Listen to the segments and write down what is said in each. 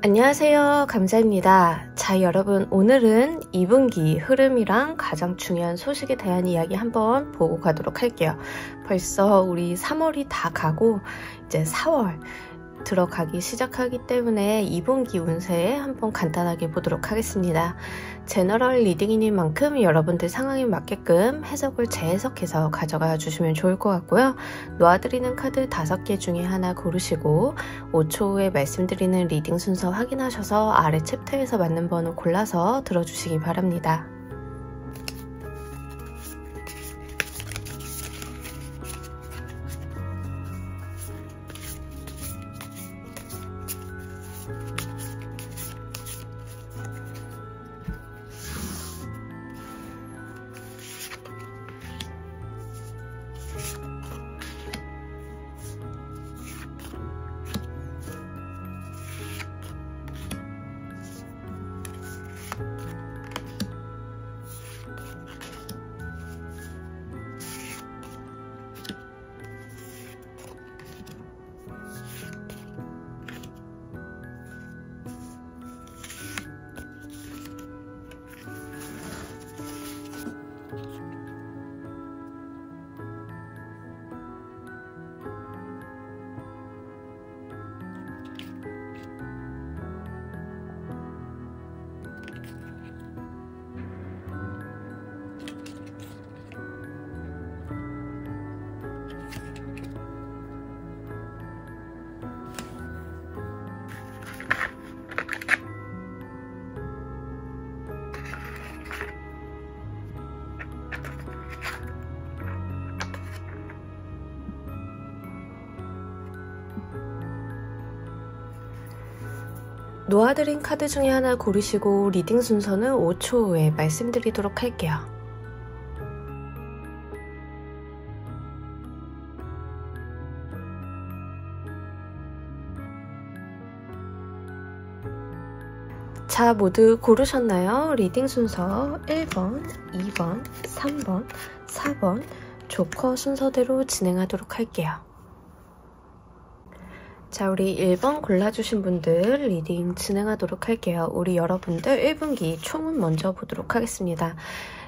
안녕하세요, 감사입니다. 자, 여러분, 오늘은 2분기 흐름이랑 가장 중요한 소식에 대한 이야기 한번 보고 가도록 할게요. 벌써 우리 3월이 다 가고 이제 4월 들어가기 시작하기 때문에 2분기 운세 한번 간단하게 보도록 하겠습니다. 제너럴 리딩인 만큼 여러분들 상황에 맞게끔 해석을 재해석해서 가져가 주시면 좋을 것 같고요. 놓아드리는 카드 5개 중에 하나 고르시고 5초 후에 말씀드리는 리딩 순서 확인하셔서 아래 챕터에서 맞는 번호 골라서 들어주시기 바랍니다. 놓아드린 카드 중에 하나 고르시고 리딩 순서는 5초 후에 말씀드리도록 할게요. 자, 모두 고르셨나요? 리딩 순서 1번, 2번, 3번, 4번 조커 순서대로 진행하도록 할게요. 자, 우리 1번 골라주신 분들 리딩 진행하도록 할게요. 우리 여러분들 1분기 총은 먼저 보도록 하겠습니다.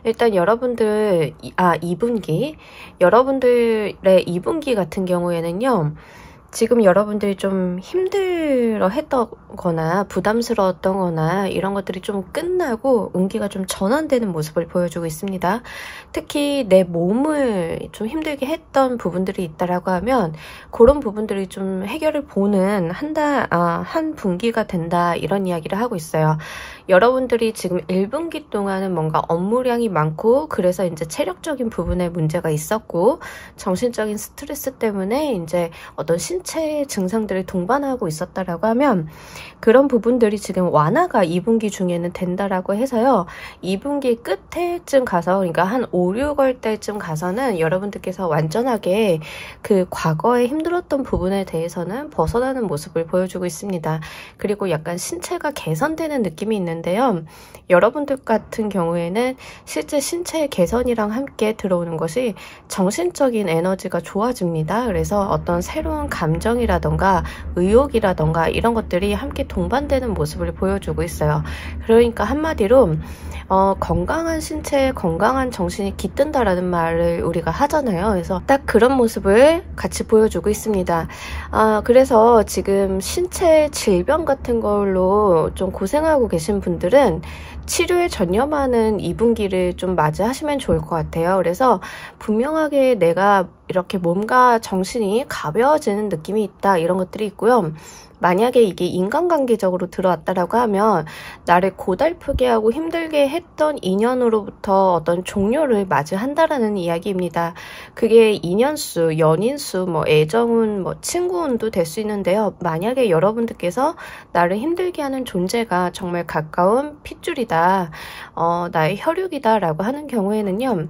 일단 여러분들 2분기 여러분들의 2분기 같은 경우에는요, 지금 여러분들이 좀 힘들어 했던 거나 부담스러웠던 거나 이런 것들이 좀 끝나고 운기가 좀 전환되는 모습을 보여주고 있습니다. 특히 내 몸을 좀 힘들게 했던 부분들이 있다라고 하면 그런 부분들이 좀 해결을 보는 한 분기가 된다, 이런 이야기를 하고 있어요. 여러분들이 지금 1분기 동안은 뭔가 업무량이 많고 그래서 이제 체력적인 부분에 문제가 있었고 정신적인 스트레스 때문에 이제 어떤 신체 증상들을 동반하고 있었다라고 하면 그런 부분들이 지금 완화가 2분기 중에는 된다라고 해서요. 2분기 끝에쯤 가서, 그러니까 한 5, 6월 때쯤 가서는 여러분들께서 완전하게 그 과거에 힘들었던 부분에 대해서는 벗어나는 모습을 보여주고 있습니다. 그리고 약간 신체가 개선되는 느낌이 있는데요. 여러분들 같은 경우에는 실제 신체의 개선이랑 함께 들어오는 것이 정신적인 에너지가 좋아집니다. 그래서 어떤 새로운 감정이라던가 의욕이라던가 이런 것들이 함께 동반되는 모습을 보여주고 있어요. 그러니까 한마디로 건강한 신체에 건강한 정신이 깃든다라는 말을 우리가 하잖아요. 그래서 딱 그런 모습을 같이 보여주고 있습니다. 그래서 지금 신체 질병 같은 걸로 좀 고생하고 계신 분들은 치료에 전념하는 2분기를 좀 맞이하시면 좋을 것 같아요. 그래서 분명하게 내가 이렇게 몸과 정신이 가벼워지는 느낌이 있다, 이런 것들이 있고요. 만약에 이게 인간관계적으로 들어왔다라고 하면 나를 고달프게 하고 힘들게 했던 인연으로부터 어떤 종료를 맞이한다라는 이야기입니다. 그게 인연수, 연인수, 애정운, 친구운도 될 수 있는데요. 만약에 여러분들께서 나를 힘들게 하는 존재가 정말 가까운 핏줄이다, 나의 혈육이다 라고 하는 경우에는요,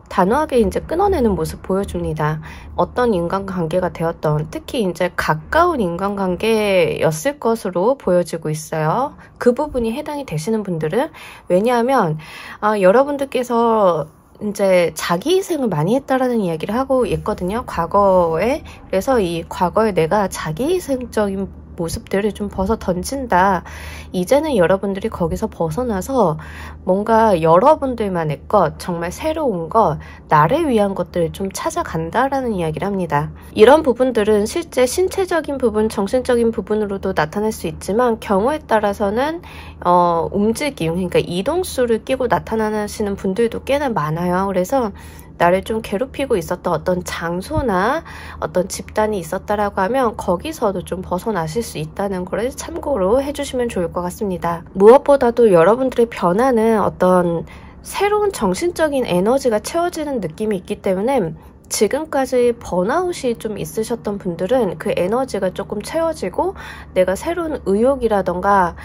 단호하게 이제 끊어내는 모습 보여줍니다. 어떤 인간관계가 되었던, 특히 이제 가까운 인간관계였을 것으로 보여지고 있어요. 그 부분이 해당이 되시는 분들은, 왜냐하면 여러분들께서 이제 자기희생을 많이 했다라는 이야기를 하고 있거든요, 과거에. 그래서 이 과거에 내가 자기희생적인 모습들을 좀 벗어 던진다. 이제는 여러분들이 거기서 벗어나서 뭔가 여러분들만의 것, 정말 새로운 것, 나를 위한 것들을 좀 찾아간다라는 이야기를 합니다. 이런 부분들은 실제 신체적인 부분, 정신적인 부분으로도 나타날 수 있지만 경우에 따라서는 움직임, 그러니까 이동수를 끼고 나타나시는 분들도 꽤나 많아요. 그래서 나를 좀 괴롭히고 있었던 어떤 장소나 어떤 집단이 있었다라고 하면 거기서도 좀 벗어나실 수 있다는 걸 참고로 해주시면 좋을 것 같습니다. 무엇보다도 여러분들의 변화는 어떤 새로운 정신적인 에너지가 채워지는 느낌이 있기 때문에 지금까지 번아웃이 좀 있으셨던 분들은 그 에너지가 조금 채워지고 내가 새로운 의욕이라던가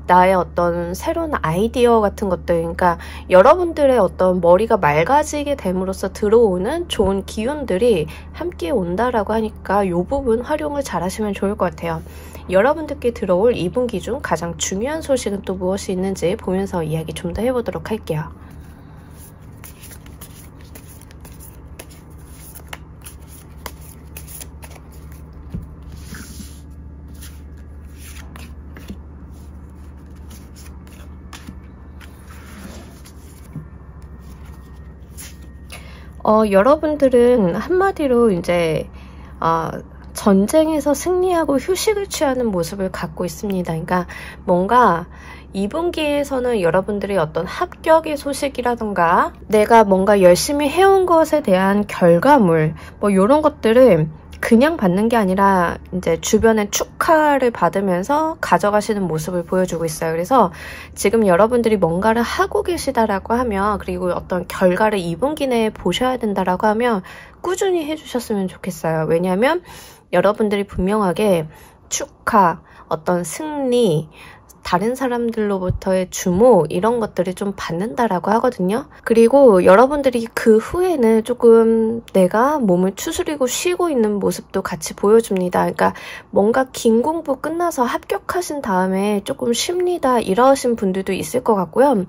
나의 어떤 새로운 아이디어 같은 것들, 그러니까 여러분들의 어떤 머리가 맑아지게 됨으로써 들어오는 좋은 기운들이 함께 온다라고 하니까 이 부분 활용을 잘 하시면 좋을 것 같아요. 여러분들께 들어올 2분기 중 가장 중요한 소식은 또 무엇이 있는지 보면서 이야기 좀 더 해보도록 할게요. 여러분들은 한마디로 이제 전쟁에서 승리하고 휴식을 취하는 모습을 갖고 있습니다. 그러니까 뭔가 2분기에서는 여러분들이 어떤 합격의 소식이라던가 내가 뭔가 열심히 해온 것에 대한 결과물 뭐 이런 것들을 그냥 받는 게 아니라 이제 주변의 축하를 받으면서 가져가시는 모습을 보여주고 있어요. 그래서 지금 여러분들이 뭔가를 하고 계시다라고 하면, 그리고 어떤 결과를 2분기 내에 보셔야 된다라고 하면 꾸준히 해주셨으면 좋겠어요. 왜냐하면 여러분들이 분명하게 축하, 어떤 승리, 다른 사람들로부터의 주목 이런 것들을 좀 받는다라고 하거든요. 그리고 여러분들이 그 후에는 조금 내가 몸을 추스리고 쉬고 있는 모습도 같이 보여줍니다. 그러니까 뭔가 긴 공부 끝나서 합격하신 다음에 조금 쉽니다 이러신 분들도 있을 것 같고요.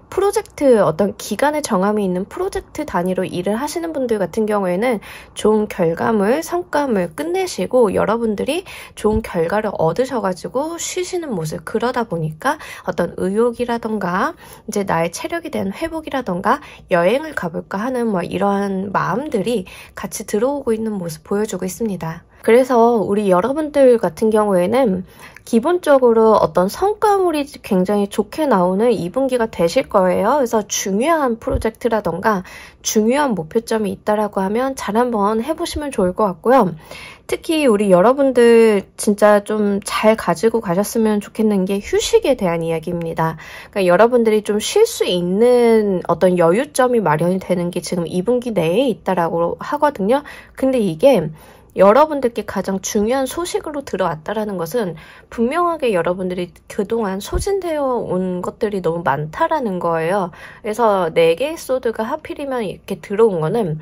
프로젝트 어떤 기간의 정함이 있는 프로젝트 단위로 일을 하시는 분들 같은 경우에는 좋은 결과물, 성과물 끝내시고 여러분들이 좋은 결과를 얻으셔가지고 쉬시는 모습, 그러다 보니까 어떤 의욕이라던가 이제 나의 체력에 대한 회복이라던가 여행을 가볼까 하는 뭐 이러한 마음들이 같이 들어오고 있는 모습 보여주고 있습니다. 그래서 우리 여러분들 같은 경우에는 기본적으로 어떤 성과물이 굉장히 좋게 나오는 2분기가 되실 거예요. 그래서 중요한 프로젝트라던가 중요한 목표점이 있다라고 하면 잘 한번 해보시면 좋을 것 같고요. 특히 우리 여러분들 진짜 좀 잘 가지고 가셨으면 좋겠는 게 휴식에 대한 이야기입니다. 그러니까 여러분들이 좀 쉴 수 있는 어떤 여유점이 마련이 되는 게 지금 2분기 내에 있다라고 하거든요. 근데 이게 여러분들께 가장 중요한 소식으로 들어왔다라는 것은 분명하게 여러분들이 그동안 소진되어 온 것들이 너무 많다라는 거예요. 그래서 4개의 소드가 하필이면 이렇게 들어온 거는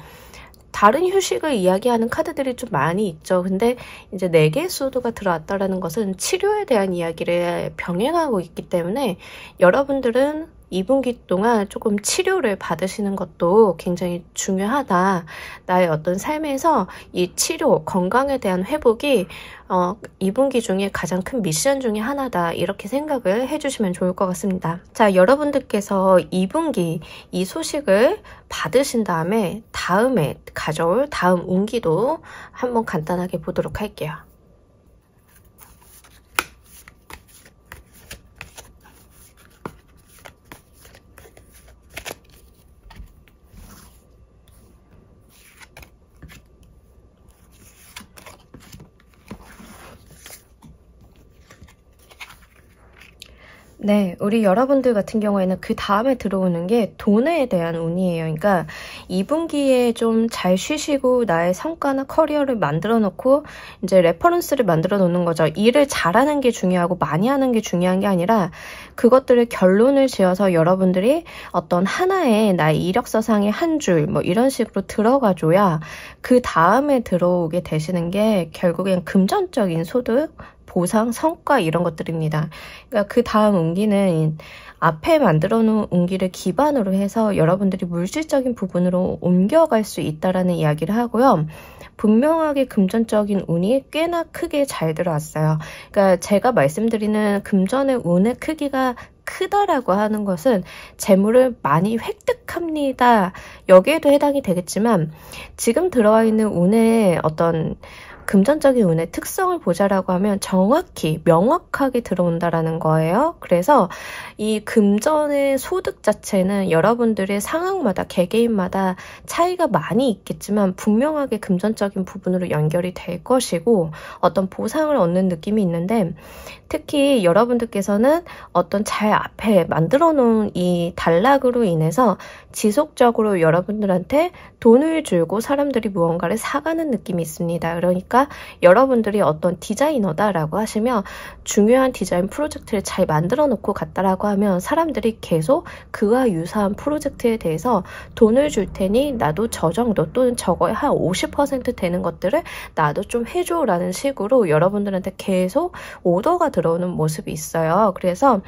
다른 휴식을 이야기하는 카드들이 좀 많이 있죠. 근데 이제 4개의 소드가 들어왔다라는 것은 치료에 대한 이야기를 병행하고 있기 때문에 여러분들은 2분기 동안 조금 치료를 받으시는 것도 굉장히 중요하다. 나의 어떤 삶에서 이 치료, 건강에 대한 회복이 2분기 중에 가장 큰 미션 중에 하나다. 이렇게 생각을 해주시면 좋을 것 같습니다. 자, 여러분들께서 2분기 이 소식을 받으신 다음에 다음에 가져올 다음 운기도 한번 간단하게 보도록 할게요. 네, 우리 여러분들 같은 경우에는 그 다음에 들어오는 게 돈에 대한 운이에요. 그러니까 2분기에 좀 잘 쉬시고 나의 성과나 커리어를 만들어 놓고 이제 레퍼런스를 만들어 놓는 거죠. 일을 잘하는 게 중요하고 많이 하는 게 중요한 게 아니라 그것들을 결론을 지어서 여러분들이 어떤 하나의 나의 이력서상의 한 줄 뭐 이런 식으로 들어가줘야 그 다음에 들어오게 되시는 게 결국엔 금전적인 소득, 보상, 성과 이런 것들입니다. 그러니까 그 다음 운기는 앞에 만들어 놓은 운기를 기반으로 해서 여러분들이 물질적인 부분으로 옮겨갈 수 있다라는 이야기를 하고요. 분명하게 금전적인 운이 꽤나 크게 잘 들어왔어요. 그러니까 제가 말씀드리는 금전의 운의 크기가 크다라고 하는 것은 재물을 많이 획득합니다. 여기에도 해당이 되겠지만 지금 들어와 있는 운의 어떤 금전적인 운의 특성을 보자라고 하면 정확히 명확하게 들어온다라는 거예요. 그래서 이 금전의 소득 자체는 여러분들의 상황마다 개개인마다 차이가 많이 있겠지만 분명하게 금전적인 부분으로 연결이 될 것이고 어떤 보상을 얻는 느낌이 있는데 특히 여러분들께서는 어떤 잘 앞에 만들어 놓은 이 단락으로 인해서 지속적으로 여러분들한테 돈을 주고 사람들이 무언가를 사가는 느낌이 있습니다. 그러니까 여러분들이 어떤 디자이너다라고 하시면 중요한 디자인 프로젝트를 잘 만들어 놓고 갔다라고 하면 사람들이 계속 그와 유사한 프로젝트에 대해서 돈을 줄 테니 나도 저 정도 또는 저거에 한 50% 되는 것들을 나도 좀 해줘 라는 식으로 여러분들한테 계속 오더가 들어오는 모습이 있어요. 그래서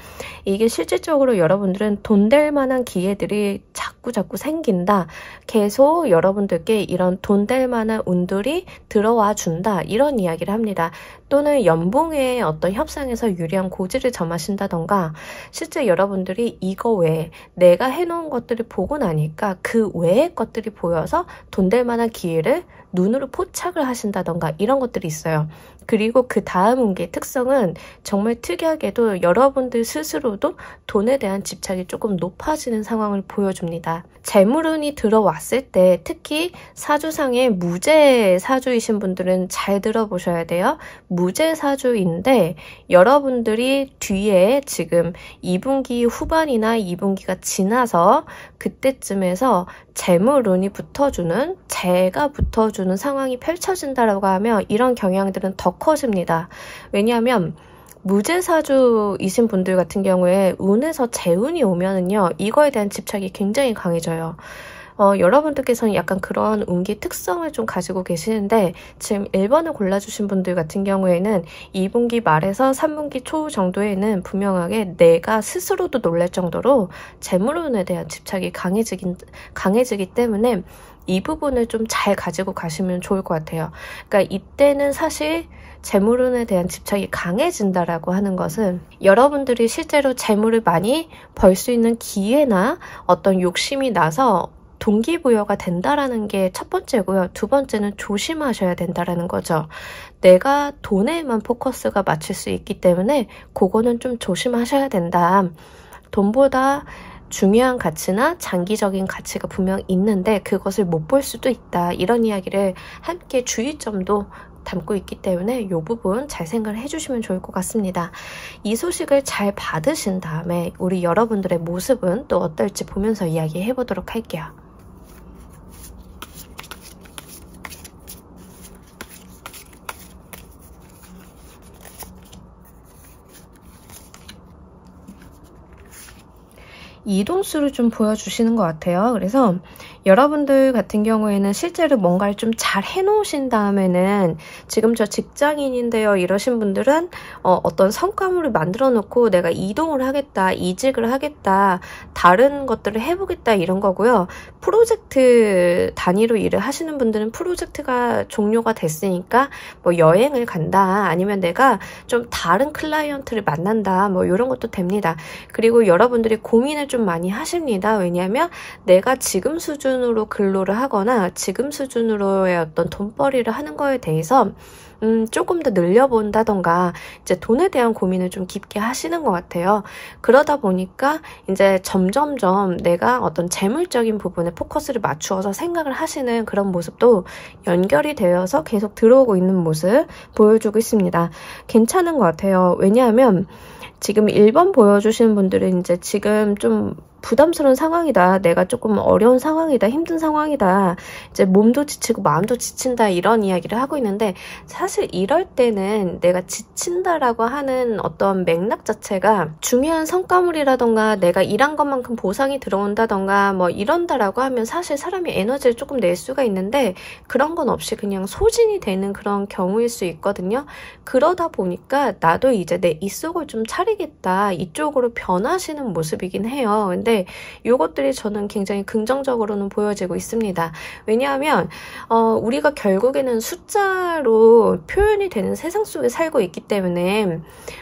이게 실질적으로 여러분들은 돈 될 만한 기회들이 자꾸 생긴다. 계속 여러분들께 이런 돈 될 만한 운들이 들어와 준다. 이런 이야기를 합니다. 또는 연봉의 어떤 협상에서 유리한 고지를 점하신다던가 실제 여러분들이 이거 외에 내가 해놓은 것들을 보고 나니까 그 외의 것들이 보여서 돈 될 만한 기회를 눈으로 포착을 하신다던가 이런 것들이 있어요. 그리고 그 다음 운기의 특성은 정말 특이하게도 여러분들 스스로도 돈에 대한 집착이 조금 높아지는 상황을 보여줍니다. 재물운이 들어왔을 때 특히 사주상의 무죄 사주이신 분들은 잘 들어보셔야 돼요. 무죄 사주인데 여러분들이 뒤에 지금 2분기 후반이나 2분기가 지나서 그때쯤에서 재물운이 붙어주는 재가 붙어주는 상황이 펼쳐진다라고 하면 이런 경향들은 더 커집니다. 왜냐하면 무제사주이신 분들 같은 경우에 운에서 재운이 오면은요 이거에 대한 집착이 굉장히 강해져요. 여러분들께서는 약간 그런 운기 특성을 좀 가지고 계시는데 지금 1번을 골라주신 분들 같은 경우에는 2분기 말에서 3분기 초 정도에는 분명하게 내가 스스로도 놀랄 정도로 재물운에 대한 집착이 강해지기 때문에 이 부분을 좀 잘 가지고 가시면 좋을 것 같아요. 그러니까 이때는 사실 재물운에 대한 집착이 강해진다라고 하는 것은 여러분들이 실제로 재물을 많이 벌 수 있는 기회나 어떤 욕심이 나서 동기부여가 된다라는 게 첫 번째고요. 두 번째는 조심하셔야 된다라는 거죠. 내가 돈에만 포커스가 맞출 수 있기 때문에 그거는 좀 조심하셔야 된다. 돈보다 중요한 가치나 장기적인 가치가 분명 있는데 그것을 못 볼 수도 있다. 이런 이야기를 함께 주의점도 담고 있기 때문에 이 부분 잘 생각을 해주시면 좋을 것 같습니다. 이 소식을 잘 받으신 다음에 우리 여러분들의 모습은 또 어떨지 보면서 이야기해 보도록 할게요. 이동수를 좀 보여주시는 것 같아요. 그래서 여러분들 같은 경우에는 실제로 뭔가를 좀 잘 해놓으신 다음에는 지금 저 직장인인데요 이러신 분들은 어떤 성과물을 만들어 놓고 내가 이동을 하겠다, 이직을 하겠다, 다른 것들을 해보겠다 이런 거고요. 프로젝트 단위로 일을 하시는 분들은 프로젝트가 종료가 됐으니까 뭐 여행을 간다, 아니면 내가 좀 다른 클라이언트를 만난다, 뭐 이런 것도 됩니다. 그리고 여러분들이 고민을 좀 많이 하십니다. 왜냐하면 내가 지금 수준으로 근로를 하거나 지금 수준으로의 어떤 돈벌이를 하는 거에 대해서 조금 더 늘려본다던가 이제 돈에 대한 고민을 좀 깊게 하시는 것 같아요. 그러다 보니까 이제 점점점 내가 어떤 재물적인 부분에 포커스를 맞추어서 생각을 하시는 그런 모습도 연결이 되어서 계속 들어오고 있는 모습 보여주고 있습니다. 괜찮은 것 같아요. 왜냐하면 지금 1번 보여주시는 분들은 이제 지금 좀 부담스러운 상황이다. 내가 조금 어려운 상황이다. 힘든 상황이다. 이제 몸도 지치고 마음도 지친다. 이런 이야기를 하고 있는데 사실 이럴 때는 내가 지친다라고 하는 어떤 맥락 자체가 중요한 성과물이라던가 내가 일한 것만큼 보상이 들어온다던가 뭐 이런다라고 하면 사실 사람이 에너지를 조금 낼 수가 있는데 그런 건 없이 그냥 소진이 되는 그런 경우일 수 있거든요. 그러다 보니까 나도 이제 내 입속을 좀 차리겠다. 이쪽으로 변하시는 모습이긴 해요. 근데 있는데 이것들이 저는 굉장히 긍정적으로는 보여지고 있습니다. 왜냐하면 우리가 결국에는 숫자로 표현이 되는 세상 속에 살고 있기 때문에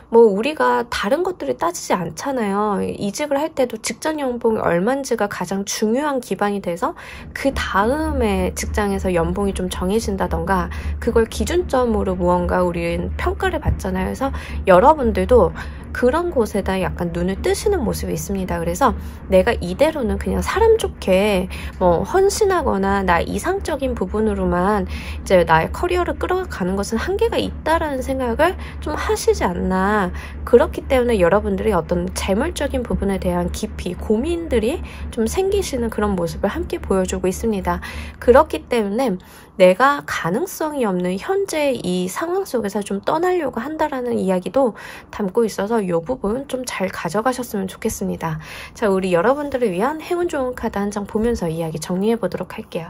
뭐 우리가 다른 것들을 따지지 않잖아요. 이직을 할 때도 직장 연봉이 얼마인지가 가장 중요한 기반이 돼서 그 다음에 직장에서 연봉이 좀 정해진다던가 그걸 기준점으로 무언가 우리는 평가를 받잖아요. 그래서 여러분들도 그런 곳에다 약간 눈을 뜨시는 모습이 있습니다. 그래서 내가 이대로는 그냥 사람 좋게 뭐 헌신하거나 나 이상적인 부분으로만 이제 나의 커리어를 끌어가는 것은 한계가 있다라는 생각을 좀 하시지 않나. 그렇기 때문에 여러분들이 어떤 재물적인 부분에 대한 깊이 고민들이 좀 생기시는 그런 모습을 함께 보여주고 있습니다. 그렇기 때문에 내가 가능성이 없는 현재 이 상황 속에서 좀 떠나려고 한다라는 이야기도 담고 있어서 이 부분 좀 잘 가져가셨으면 좋겠습니다. 자, 우리 여러분들을 위한 행운 좋은 카드 한 장 보면서 이야기 정리해 보도록 할게요.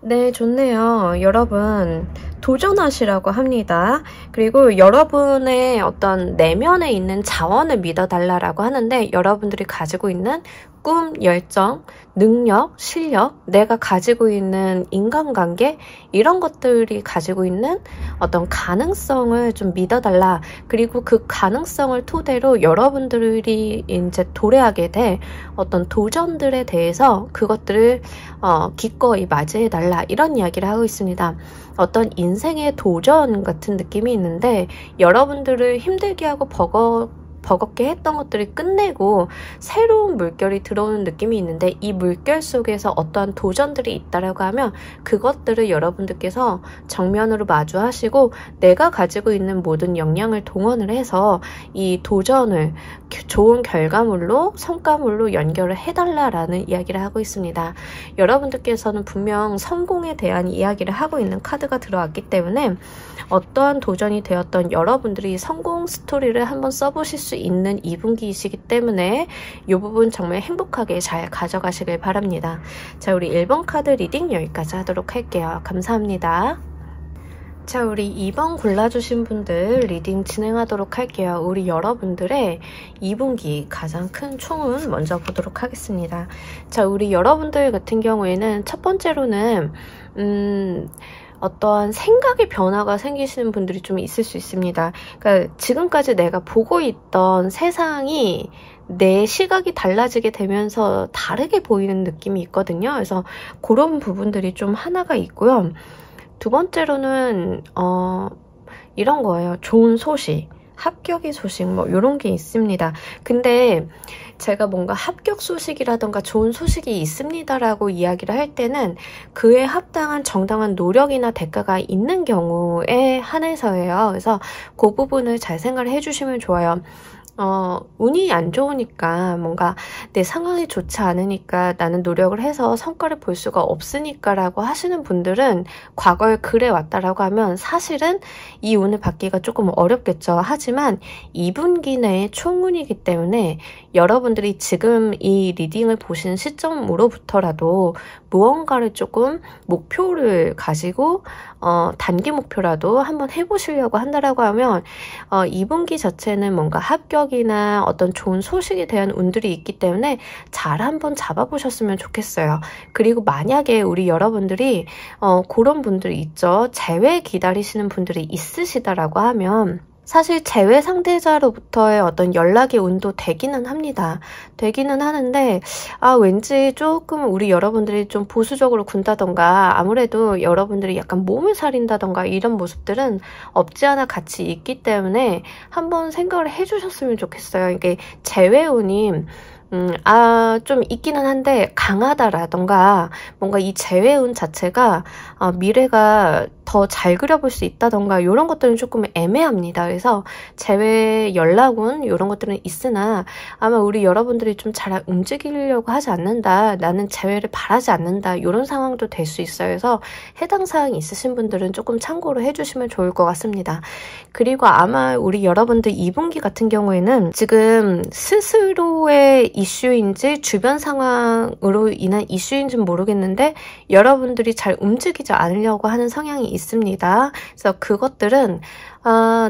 네, 좋네요. 여러분 도전하시라고 합니다. 그리고 여러분의 어떤 내면에 있는 자원을 믿어달라고 하는데 여러분들이 가지고 있는 꿈, 열정, 능력, 실력, 내가 가지고 있는 인간관계 이런 것들이 가지고 있는 어떤 가능성을 좀 믿어달라. 그리고 그 가능성을 토대로 여러분들이 이제 도래하게 될 어떤 도전들에 대해서 그것들을 기꺼이 맞이해달라 이런 이야기를 하고 있습니다. 어떤 인생의 도전 같은 느낌이 있는데 여러분들을 힘들게 하고 버겁게 했던 것들을 끝내고 새로운 물결이 들어오는 느낌이 있는데 이 물결 속에서 어떠한 도전들이 있다라고 하면 그것들을 여러분들께서 정면으로 마주하시고 내가 가지고 있는 모든 역량을 동원을 해서 이 도전을 좋은 결과물로 성과물로 연결을 해달라라는 이야기를 하고 있습니다. 여러분들께서는 분명 성공에 대한 이야기를 하고 있는 카드가 들어왔기 때문에 어떠한 도전이 되었던 여러분들이 성공 스토리를 한번 써보실 수 있는 2분기이시기 때문에 이 부분 정말 행복하게 잘 가져가시길 바랍니다. 자, 우리 1번 카드 리딩 여기까지 하도록 할게요. 감사합니다. 자, 우리 2번 골라주신 분들 리딩 진행하도록 할게요. 우리 여러분들의 2분기 가장 큰 총은 먼저 보도록 하겠습니다. 자, 우리 여러분들 같은 경우에는 첫 번째로는 어떠한 생각의 변화가 생기시는 분들이 좀 있을 수 있습니다. 그러니까 지금까지 내가 보고 있던 세상이 내 시각이 달라지게 되면서 다르게 보이는 느낌이 있거든요. 그래서 그런 부분들이 좀 하나가 있고요. 두 번째로는 이런 거예요. 좋은 소식, 합격의 소식 뭐 이런 게 있습니다. 근데 제가 뭔가 합격 소식이라던가 좋은 소식이 있습니다라고 이야기를 할 때는 그에 합당한 정당한 노력이나 대가가 있는 경우에 한해서예요. 그래서 그 부분을 잘 생각을 해주시면 좋아요. 운이 안 좋으니까 뭔가 내 상황이 좋지 않으니까 나는 노력을 해서 성과를 볼 수가 없으니까 라고 하시는 분들은 과거에 그래 왔다라고 하면 사실은 이 운을 받기가 조금 어렵겠죠. 하지만 2분기 내에 총운이기 때문에 여러분들이 지금 이 리딩을 보시는 시점으로부터라도 무언가를 조금 목표를 가지고 단기 목표라도 한번 해보시려고 한다라고 하면 2분기 자체는 뭔가 합격이나 어떤 좋은 소식에 대한 운들이 있기 때문에 잘 한번 잡아보셨으면 좋겠어요. 그리고 만약에 우리 여러분들이 그런 분들이 있죠. 재회 기다리시는 분들이 있으시다라고 하면 사실 재회 상대자로부터의 어떤 연락의 운도 되기는 합니다. 되기는 하는데 왠지 조금 우리 여러분들이 좀 보수적으로 군다던가 아무래도 여러분들이 약간 몸을 사린다던가 이런 모습들은 없지 않아 같이 있기 때문에 한번 생각을 해주셨으면 좋겠어요. 이게 재회 운이 좀 있기는 한데 강하다라던가 뭔가 이 재회운 자체가 미래가 더 잘 그려볼 수 있다던가 이런 것들은 조금 애매합니다. 그래서 재회 연락운 이런 것들은 있으나 아마 우리 여러분들이 좀 잘 움직이려고 하지 않는다. 나는 재회를 바라지 않는다. 이런 상황도 될 수 있어요. 그래서 해당 사항이 있으신 분들은 조금 참고로 해주시면 좋을 것 같습니다. 그리고 아마 우리 여러분들 2분기 같은 경우에는 지금 스스로의 이슈인지 주변 상황으로 인한 이슈인지는 모르겠는데 여러분들이 잘 움직이지 않으려고 하는 성향이 있습니다. 그래서 그것들은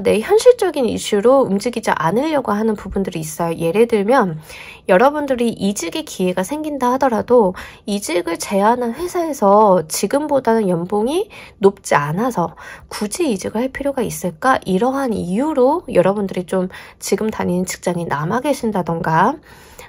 내 현실적인 이슈로 움직이지 않으려고 하는 부분들이 있어요. 예를 들면 여러분들이 이직의 기회가 생긴다 하더라도 이직을 제안한 회사에서 지금보다는 연봉이 높지 않아서 굳이 이직을 할 필요가 있을까? 이러한 이유로 여러분들이 좀 지금 다니는 직장에 남아 계신다던가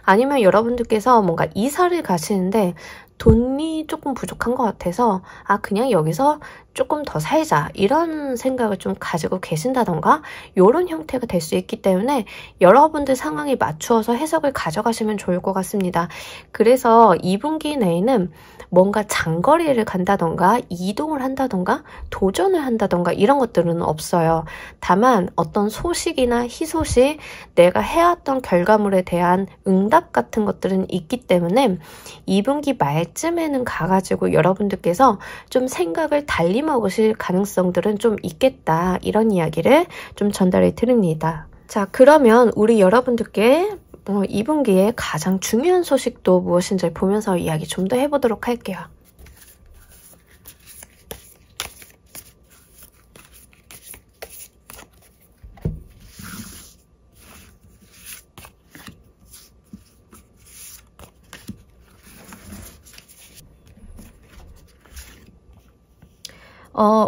아니면 여러분들께서 뭔가 이사를 가시는데 돈이 조금 부족한 것 같아서 그냥 여기서 조금 더 살자 이런 생각을 좀 가지고 계신다던가 이런 형태가 될 수 있기 때문에 여러분들 상황에 맞추어서 해석을 가져가시면 좋을 것 같습니다. 그래서 2분기 내에는 뭔가 장거리를 간다던가 이동을 한다던가 도전을 한다던가 이런 것들은 없어요. 다만 어떤 소식이나 희소식 내가 해왔던 결과물에 대한 응답 같은 것들은 있기 때문에 2분기 말쯤에는 가가지고 여러분들께서 좀 생각을 달리 먹으실 가능성들은 좀 있겠다 이런 이야기를 좀 전달해 드립니다. 자, 그러면 우리 여러분들께 2분기에 가장 중요한 소식도 무엇인지 보면서 이야기 좀 더 해보도록 할게요.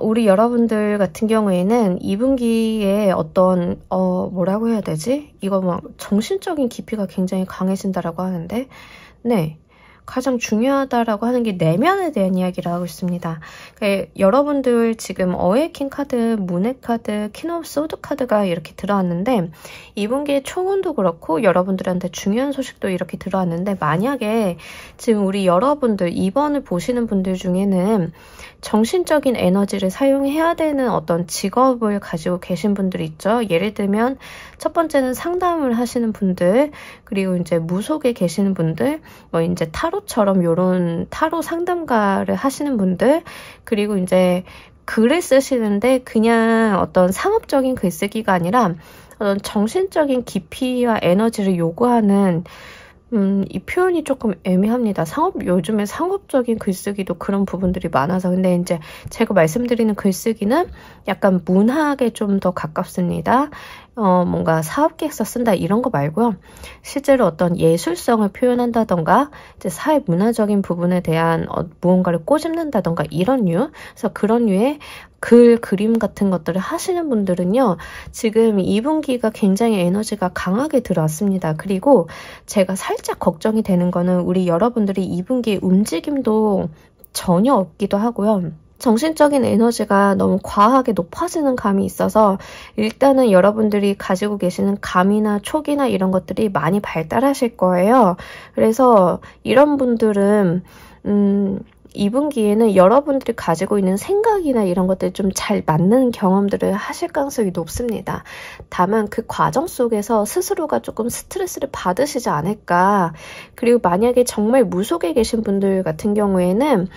우리 여러분들 같은 경우에는 2분기에 어떤 뭐라고 해야 되지? 이거 막 정신적인 깊이가 굉장히 강해진다라고 하는데 네. 가장 중요하다라고 하는 게 내면에 대한 이야기를 하고 있습니다. 그러니까 여러분들 지금 어웨이킹 카드, 문의 카드, 퀸 오브 소드 카드가 이렇게 들어왔는데 2분기에 총운도 그렇고 여러분들한테 중요한 소식도 이렇게 들어왔는데 만약에 지금 우리 여러분들 2번을 보시는 분들 중에는 정신적인 에너지를 사용해야 되는 어떤 직업을 가지고 계신 분들이 있죠. 예를 들면 첫 번째는 상담을 하시는 분들, 그리고 이제 무속에 계시는 분들, 뭐 이제 타로처럼 요런 타로 상담가를 하시는 분들, 그리고 이제 글을 쓰시는데 그냥 어떤 상업적인 글쓰기가 아니라 어떤 정신적인 깊이와 에너지를 요구하는 이 표현이 조금 애매합니다. 요즘에 상업적인 글쓰기도 그런 부분들이 많아서. 근데 이제 제가 말씀드리는 글쓰기는 약간 문학에 좀 더 가깝습니다. 뭔가 사업계획서 쓴다 이런 거 말고요. 실제로 어떤 예술성을 표현한다던가 이제 사회 문화적인 부분에 대한 무언가를 꼬집는다던가 이런 류. 그래서 그런 류의 글, 그림 같은 것들을 하시는 분들은요. 지금 2분기가 굉장히 에너지가 강하게 들어왔습니다. 그리고 제가 살짝 걱정이 되는 거는 우리 여러분들이 2분기 움직임도 전혀 없기도 하고요. 정신적인 에너지가 너무 과하게 높아지는 감이 있어서 일단은 여러분들이 가지고 계시는 감이나 촉이나 이런 것들이 많이 발달하실 거예요. 그래서 이런 분들은 2분기에는 여러분들이 가지고 있는 생각이나 이런 것들이 좀 잘 맞는 경험들을 하실 가능성이 높습니다. 다만 그 과정 속에서 스스로가 조금 스트레스를 받으시지 않을까. 그리고 만약에 정말 무속에 계신 분들 같은 경우에는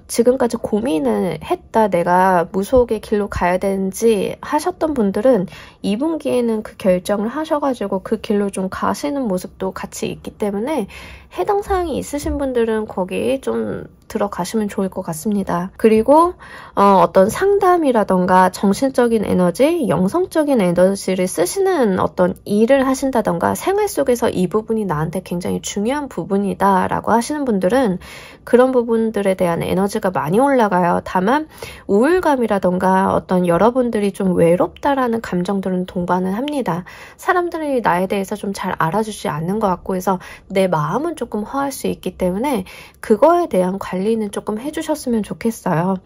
지금까지 고민을 했다, 내가 무속의 길로 가야 되는지 하셨던 분들은 2분기에는 그 결정을 하셔가지고 그 길로 좀 가시는 모습도 같이 있기 때문에 해당 사항이 있으신 분들은 거기 좀 들어가시면 좋을 것 같습니다. 그리고 어떤 상담이라던가 정신적인 에너지, 영성적인 에너지를 쓰시는 어떤 일을 하신다던가 생활 속에서 이 부분이 나한테 굉장히 중요한 부분이다 라고 하시는 분들은 그런 부분들에 대한 에너지가 많이 올라가요. 다만 우울감이라던가 어떤 여러분들이 좀 외롭다라는 감정들은 동반을 합니다. 사람들이 나에 대해서 좀 잘 알아주지 않는 것 같고 해서 내 마음은 조금 허할 수 있기 때문에 그거에 대한 관리는 조금 해주셨으면 좋겠어요.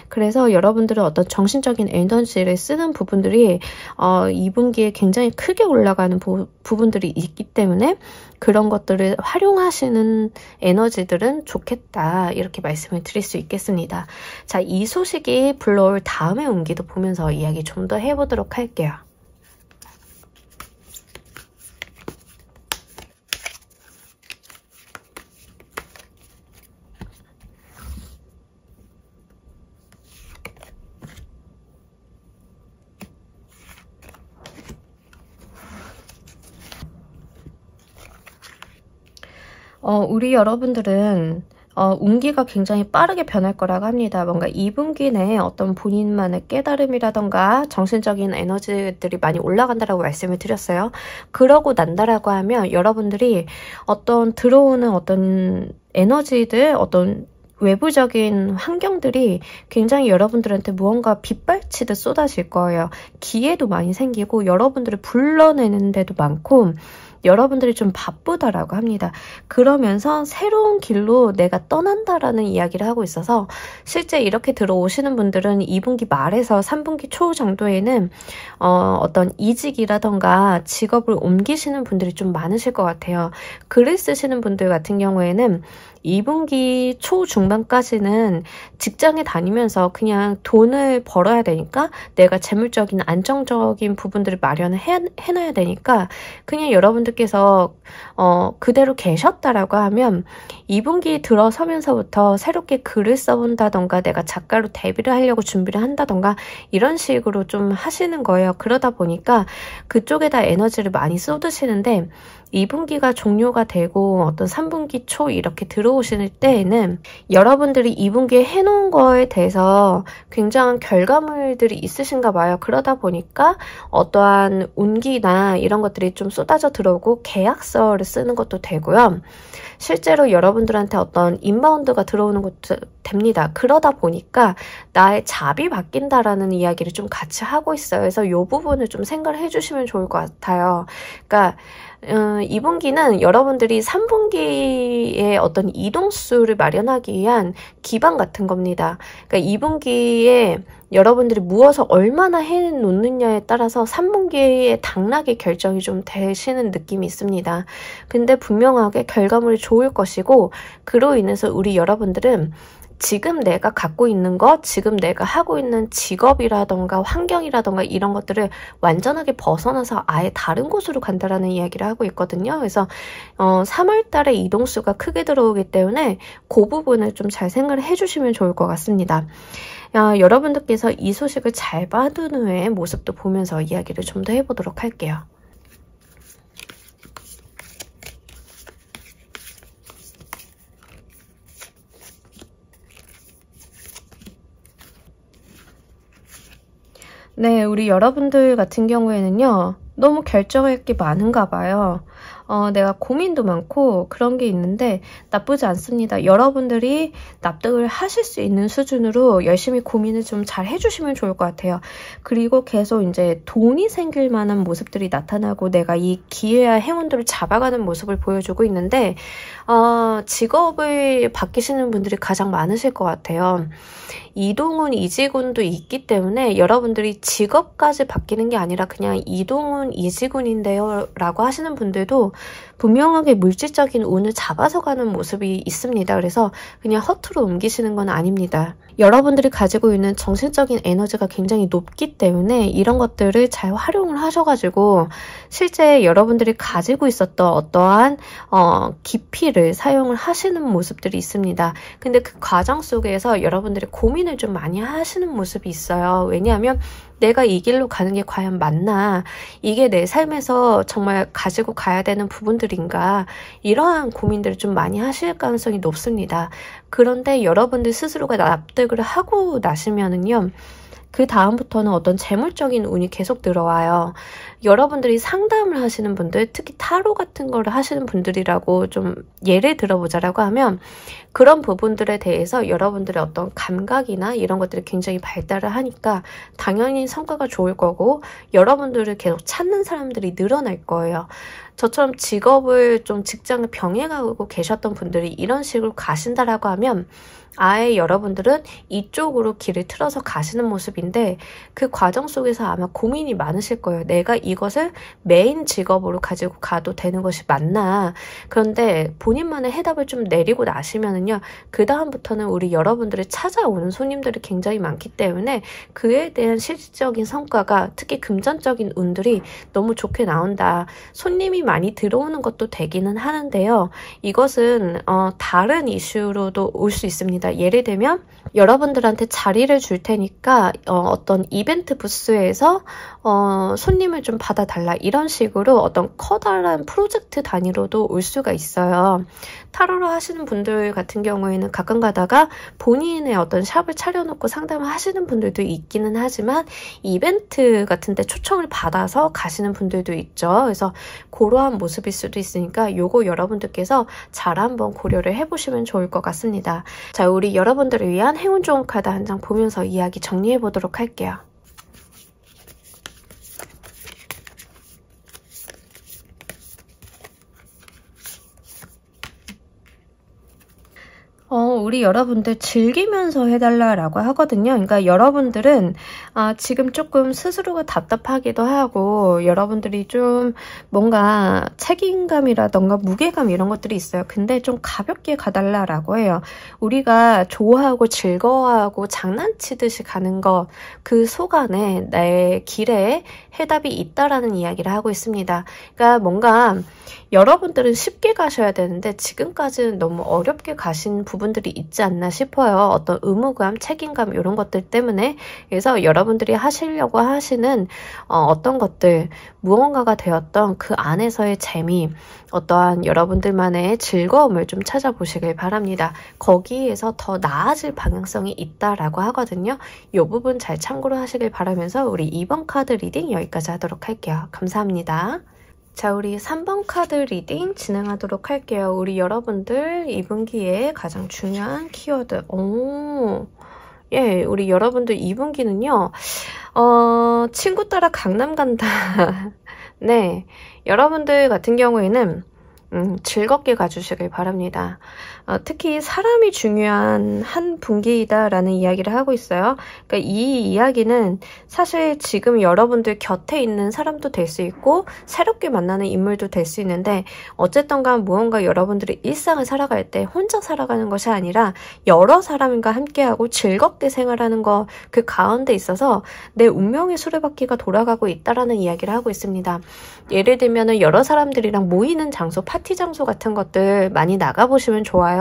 그래서 여러분들은 어떤 정신적인 에너지를 쓰는 부분들이 2분기에 굉장히 크게 올라가는 부분들이 있기 때문에 그런 것들을 활용하시는 에너지들은 좋겠다 이렇게 말씀을 드릴 수 있겠습니다. 자, 이 소식이 불러올 다음의 운기도 보면서 이야기 좀 더 해보도록 할게요. 우리 여러분들은 운기가 굉장히 빠르게 변할 거라고 합니다. 뭔가 2분기 내에 어떤 본인만의 깨달음이라던가 정신적인 에너지들이 많이 올라간다라고 말씀을 드렸어요. 그러고 난다라고 하면 여러분들이 어떤 들어오는 어떤 에너지들, 어떤 외부적인 환경들이 굉장히 여러분들한테 무언가 빗발치듯 쏟아질 거예요. 기회도 많이 생기고 여러분들을 불러내는 데도 많고 여러분들이 좀 바쁘다라고 합니다. 그러면서 새로운 길로 내가 떠난다라는 이야기를 하고 있어서 실제 이렇게 들어오시는 분들은 2분기 말에서 3분기 초 정도에는 어떤 이직이라던가 직업을 옮기시는 분들이 좀 많으실 것 같아요. 글을 쓰시는 분들 같은 경우에는 2분기 초 중반까지는 직장에 다니면서 그냥 돈을 벌어야 되니까 내가 재물적인 안정적인 부분들을 마련을 해놔야 되니까 그냥 여러분들께서 그대로 계셨다라고 하면 2분기 들어서면서부터 새롭게 글을 써본다던가 내가 작가로 데뷔를 하려고 준비를 한다던가 이런 식으로 좀 하시는 거예요. 그러다 보니까 그쪽에다 에너지를 많이 쏟으시는데 2분기가 종료가 되고 어떤 3분기 초 이렇게 들어오실 때에는 여러분들이 2분기에 해놓은 거에 대해서 굉장한 결과물들이 있으신가 봐요. 그러다 보니까 어떠한 운기나 이런 것들이 좀 쏟아져 들어오고 계약서를 쓰는 것도 되고요. 실제로 여러분들한테 어떤 인바운드가 들어오는 것도 됩니다. 그러다 보니까 나의 잡이 바뀐다라는 이야기를 좀 같이 하고 있어요. 그래서 이 부분을 좀 생각을 해주시면 좋을 것 같아요. 그러니까 2분기는 여러분들이 3분기에 어떤 이동수를 마련하기 위한 기반 같은 겁니다. 그러니까 2분기에 여러분들이 무엇을 얼마나 해놓느냐에 따라서 3분기의 당락의 결정이 좀 되시는 느낌이 있습니다. 근데 분명하게 결과물이 좋을 것이고 그로 인해서 우리 여러분들은 지금 내가 갖고 있는 것, 지금 내가 하고 있는 직업이라던가 환경이라던가 이런 것들을 완전하게 벗어나서 아예 다른 곳으로 간다라는 이야기를 하고 있거든요. 그래서 3월 달에 이동수가 크게 들어오기 때문에 그 부분을 좀 잘 생각을 해주시면 좋을 것 같습니다. 여러분들께서 이 소식을 잘 받은 후에 모습도 보면서 이야기를 좀 더 해보도록 할게요. 네, 우리 여러분들 같은 경우에는요. 너무 결정할 게 많은가 봐요. 내가 고민도 많고 그런 게 있는데 나쁘지 않습니다. 여러분들이 납득을 하실 수 있는 수준으로 열심히 고민을 좀 잘 해주시면 좋을 것 같아요. 그리고 계속 이제 돈이 생길 만한 모습들이 나타나고 내가 이 기회와 행운들을 잡아가는 모습을 보여주고 있는데 직업을 바뀌시는 분들이 가장 많으실 것 같아요. 이동운, 이직운도 있기 때문에 여러분들이 직업까지 바뀌는 게 아니라 그냥 이동운, 이직운인데요 라고 하시는 분들도 분명하게 물질적인 운을 잡아서 가는 모습이 있습니다. 그래서 그냥 허투루 옮기시는 건 아닙니다. 여러분들이 가지고 있는 정신적인 에너지가 굉장히 높기 때문에 이런 것들을 잘 활용을 하셔가지고 실제 여러분들이 가지고 있었던 어떠한 깊이를 사용을 하시는 모습들이 있습니다. 근데 그 과정 속에서 여러분들이 고민을 좀 많이 하시는 모습이 있어요. 왜냐하면 내가 이 길로 가는 게 과연 맞나? 이게 내 삶에서 정말 가지고 가야 되는 부분들인가? 이러한 고민들을 좀 많이 하실 가능성이 높습니다. 그런데 여러분들 스스로가 납득을 하고 나시면은요. 그 다음부터는 어떤 재물적인 운이 계속 들어와요. 여러분들이 상담을 하시는 분들, 특히 타로 같은 거를 하시는 분들이라고 좀 예를 들어보자라고 하면 그런 부분들에 대해서 여러분들의 어떤 감각이나 이런 것들이 굉장히 발달을 하니까 당연히 성과가 좋을 거고 여러분들을 계속 찾는 사람들이 늘어날 거예요. 저처럼 직업을 좀 직장을 병행하고 계셨던 분들이 이런 식으로 가신다라고 하면 아예 여러분들은 이쪽으로 길을 틀어서 가시는 모습인데 그 과정 속에서 아마 고민이 많으실 거예요. 내가 이것을 메인 직업으로 가지고 가도 되는 것이 맞나? 그런데 본인만의 해답을 좀 내리고 나시면은요. 그 다음부터는 우리 여러분들을 찾아오는 손님들이 굉장히 많기 때문에 그에 대한 실질적인 성과가 특히 금전적인 운들이 너무 좋게 나온다. 손님이 많이 들어오는 것도 되기는 하는데요. 이것은 다른 이슈로도 올 수 있습니다. 예를 들면 여러분들한테 자리를 줄 테니까 어떤 이벤트 부스에서 손님을 좀 받아달라 이런 식으로 어떤 커다란 프로젝트 단위로도 올 수가 있어요. 타로로 하시는 분들 같은 경우에는 가끔 가다가 본인의 어떤 샵을 차려놓고 상담을 하시는 분들도 있기는 하지만 이벤트 같은 데 초청을 받아서 가시는 분들도 있죠. 그래서 그러한 모습일 수도 있으니까 요거 여러분들께서 잘 한번 고려를 해보시면 좋을 것 같습니다. 자, 우리 여러분들을 위한 행운 좋은 카드 한 장 보면서 이야기 정리해 보도록 할게요. 우리 여러분들 즐기면서 해달라고 하거든요. 그러니까 여러분들은 지금 조금 스스로가 답답하기도 하고 여러분들이 좀 뭔가 책임감이라던가 무게감 이런 것들이 있어요. 근데 좀 가볍게 가달라고 해요. 우리가 좋아하고 즐거워하고 장난치듯이 가는 것, 그 속안에 내 길에 해답이 있다라는 이야기를 하고 있습니다. 그러니까 뭔가 여러분들은 쉽게 가셔야 되는데 지금까지는 너무 어렵게 가신 부분들이 있지 않나 싶어요. 어떤 의무감, 책임감 이런 것들 때문에. 그래서 여러분들이 하시려고 하시는 어떤 것들, 무언가가 되었던 그 안에서의 재미, 어떠한 여러분들만의 즐거움을 좀 찾아보시길 바랍니다. 거기에서 더 나아질 방향성이 있다라고 하거든요. 이 부분 잘 참고로 하시길 바라면서 우리 2번 카드 리딩 여기까지 하도록 할게요. 감사합니다. 자, 우리 3번 카드 리딩 진행하도록 할게요. 우리 여러분들 2분기에 가장 중요한 키워드. 예, 우리 여러분들 2분기는요. 친구 따라 강남 간다. 네, 여러분들 같은 경우에는 즐겁게 가주시길 바랍니다. 특히 사람이 중요한 한 분기이다라는 이야기를 하고 있어요. 그러니까 이 이야기는 사실 지금 여러분들 곁에 있는 사람도 될 수 있고 새롭게 만나는 인물도 될 수 있는데 어쨌든 간 무언가 여러분들이 일상을 살아갈 때 혼자 살아가는 것이 아니라 여러 사람과 함께하고 즐겁게 생활하는 것, 그 가운데 있어서 내 운명의 수레바퀴가 돌아가고 있다라는 이야기를 하고 있습니다. 예를 들면 여러 사람들이랑 모이는 장소, 파티 장소 같은 것들 많이 나가보시면 좋아요.